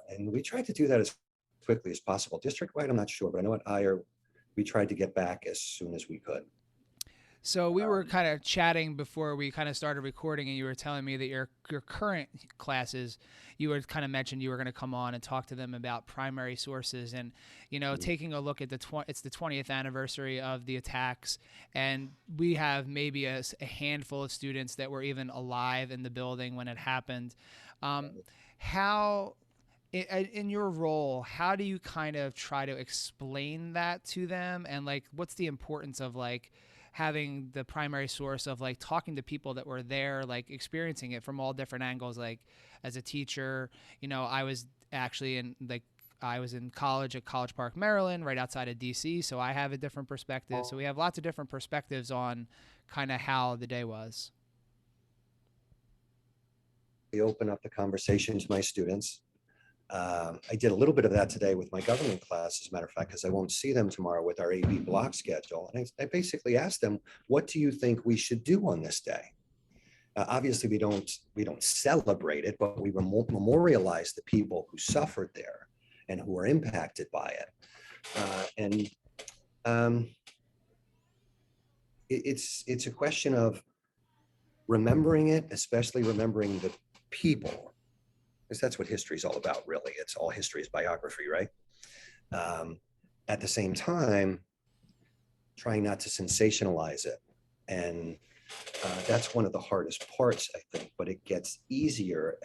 And we tried to do that as quickly as possible. District-wide, I'm not sure, but I know at Eyer, we tried to get back as soon as we could. So we were kind of chatting before we kind of started recording, and you were telling me that your current classes, you were kind of mentioned you were going to come on and talk to them about primary sources, and taking a look at it's the 20th anniversary of the attacks, and we have maybe a handful of students that were even alive in the building when it happened. How, in your role, how do you kind of try to explain that to them, and like what's the importance of like having the primary source of like talking to people that were there, like experiencing it from all different angles? Like as a teacher, I was actually I was in college at College Park, Maryland, right outside of DC. So I have a different perspective. So we have lots of different perspectives on kind of how the day was. We open up the conversation to my students. I did a little bit of that today with my government class, as a matter of fact, because I won't see them tomorrow with our AB block schedule. And I basically asked them, what do you think we should do on this day? Obviously, we don't celebrate it, but we memorialize the people who suffered there and who were impacted by it. It's a question of remembering it, especially remembering the people, because that's what history is all about, really. It's all history is biography, right? At the same time, trying not to sensationalize it. And that's one of the hardest parts, I think, but it gets easier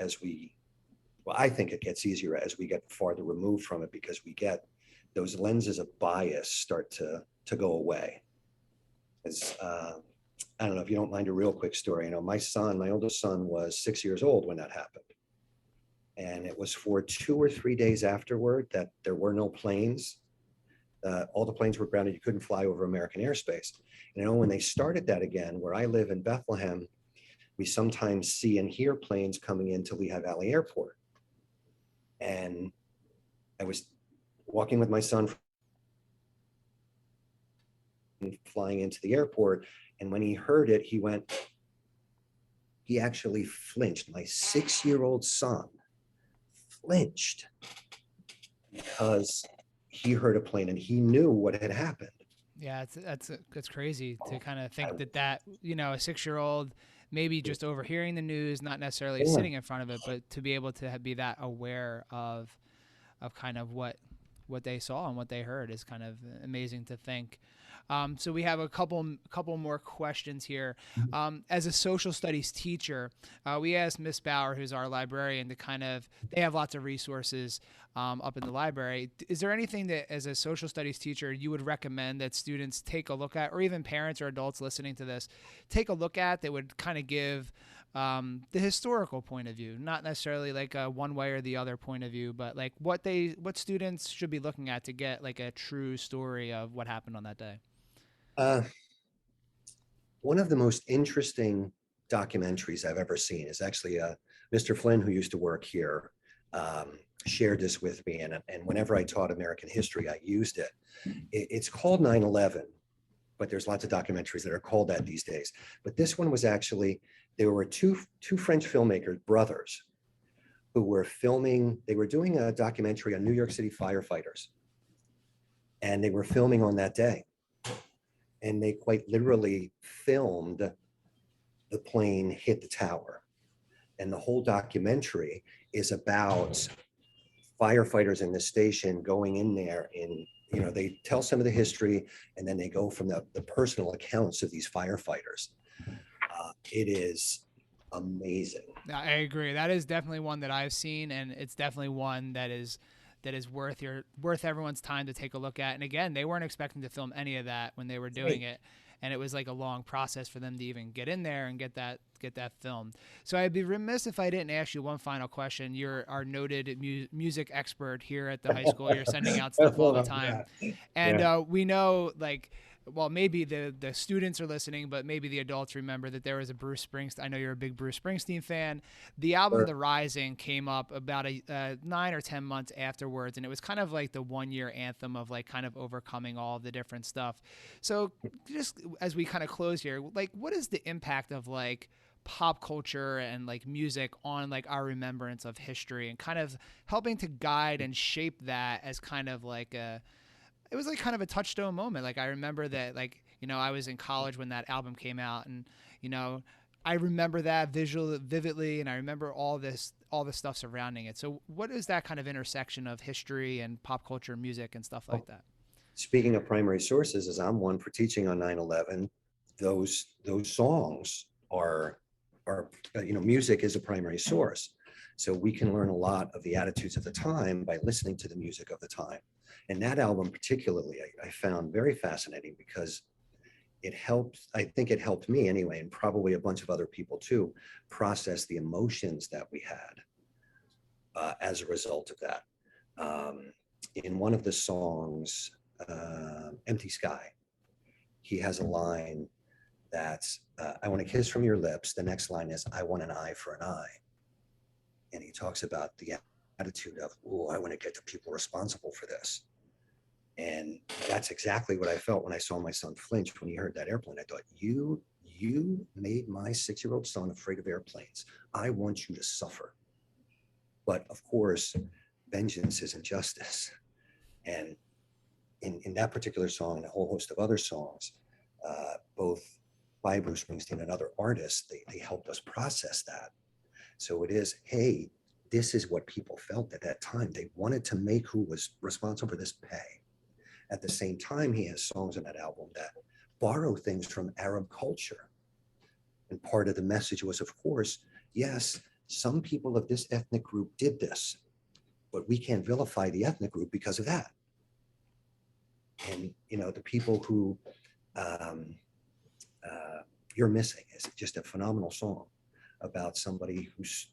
I think it gets easier as we get farther removed from it, because we get those lenses of bias start to go away. I don't know if you don't mind a real quick story. My oldest son was 6 years old when that happened. And it was for 2 or 3 days afterward that there were no planes. All the planes were grounded. You couldn't fly over American airspace. You know, when they started that again, where I live in Bethlehem, we sometimes see and hear planes coming into Lehigh Valley Airport. And I was walking with my son flying into the airport. And when he heard it, he actually flinched. My 6-year-old son flinched because he heard a plane and he knew what had happened. Yeah, that's crazy to kind of think that, you know, a 6-year-old maybe just overhearing the news, not necessarily sitting in front of it, but to be able to be that aware of kind of what they saw and what they heard is kind of amazing to think. So we have a couple more questions here. As a social studies teacher, we asked Miss Bauer, who's our librarian, to kind of, they have lots of resources up in the library. Is there anything that as a social studies teacher you would recommend that students take a look at, or even parents or adults listening to this, take a look at that would kind of give the historical point of view, not necessarily like a one way or the other point of view, but like what students should be looking at to get like a true story of what happened on that day? One of the most interesting documentaries I've ever seen is actually Mr. Flynn, who used to work here, shared this with me. And whenever I taught American history, I used it. It's called 9/11, but there's lots of documentaries that are called that these days. But this one was actually, there were two French filmmakers, brothers, who were filming, they were doing a documentary on New York City firefighters. And they were filming on that day. And they quite literally filmed the plane hit the tower. And the whole documentary is about firefighters in the station going in there and, you know, they tell some of the history and then they go from the personal accounts of these firefighters. It is amazing. I agree. That is definitely one that I've seen, and it's definitely one that is worth everyone's time to take a look at. And again, they weren't expecting to film any of that when they were doing it, and it was like a long process for them to even get in there and get that filmed. So I'd be remiss if I didn't ask you one final question. You're our noted music expert here at the high school. You're sending out stuff all the time, and we know, like, well, maybe the students are listening, but maybe the adults remember that there was a Bruce Springsteen. I know you're a big Bruce Springsteen fan. The album The Rising came up about 9 or 10 months afterwards, and it was kind of like the 1-year anthem of like kind of overcoming all of the different stuff. So just as we kind of close here, like, what is the impact of like pop culture and like music on like our remembrance of history and kind of helping to guide and shape that as kind of like it was like kind of a touchstone moment. Like I remember that, like, you know, I was in college when that album came out, and, you know, I remember that vividly, and I remember all this stuff surrounding it. So what is that kind of intersection of history and pop culture, music and stuff like that? Speaking of primary sources, as I'm one for teaching on 9/11, those songs are, you know, music is a primary source. So we can learn a lot of the attitudes of the time by listening to the music of the time. And that album particularly, I found very fascinating because it helped, I think it helped me anyway, and probably a bunch of other people too, process the emotions that we had as a result of that. In one of the songs, Empty Sky, he has a line that's, I want a kiss from your lips. The next line is, I want an eye for an eye. And he talks about the attitude of, oh, I want to get the people responsible for this. And that's exactly what I felt when I saw my son flinch when he heard that airplane. I thought, you made my 6-year-old son afraid of airplanes. I want you to suffer. But of course, vengeance isn't justice. And in that particular song and a whole host of other songs, both by Bruce Springsteen and other artists, they helped us process that. So it is, hey, this is what people felt at that time. They wanted to make who was responsible for this pay. At the same time, he has songs on that album that borrow things from Arab culture. And part of the message was, of course, yes, some people of this ethnic group did this, but we can't vilify the ethnic group because of that. And, you know, the people who You're Missing is just a phenomenal song. about somebody whose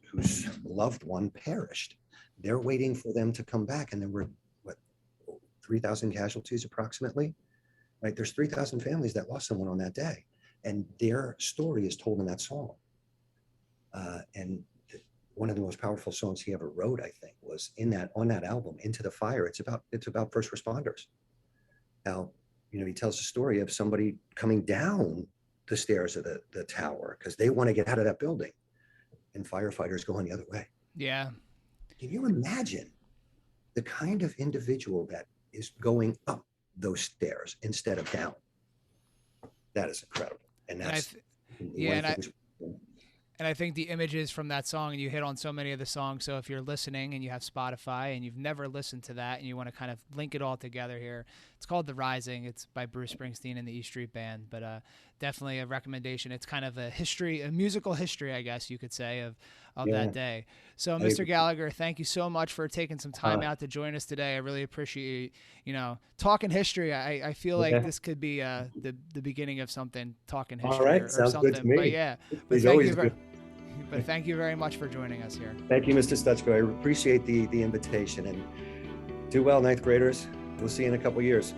loved one perished. They're waiting for them to come back. And there were, what, 3,000 casualties approximately, right? There's 3,000 families that lost someone on that day. And their story is told in that song. And one of the most powerful songs he ever wrote, I think, was on that album, Into the Fire. It's about first responders. How, he tells the story of somebody coming down the stairs of the tower because they want to get out of that building, and firefighters going the other way. Yeah. Can you imagine the kind of individual that is going up those stairs instead of down? That is incredible. And that's and I think the images from that song, and you hit on so many of the songs. So if you're listening and you have Spotify and you've never listened to that and you want to kind of link it all together here, it's called The Rising. It's by Bruce Springsteen and the E Street Band, but definitely a recommendation. It's kind of a musical history, I guess you could say, of that day. So Mr. Gallagher, thank you so much for taking some time out to join us today. I really appreciate, talking history. I feel like this could be the beginning of something, talking history. All right, or sounds something. good to me. But yeah, but thank you very much for joining us here. Thank you, Mr. Stuchko. I appreciate the invitation, and do well, ninth graders. We'll see you in a couple years.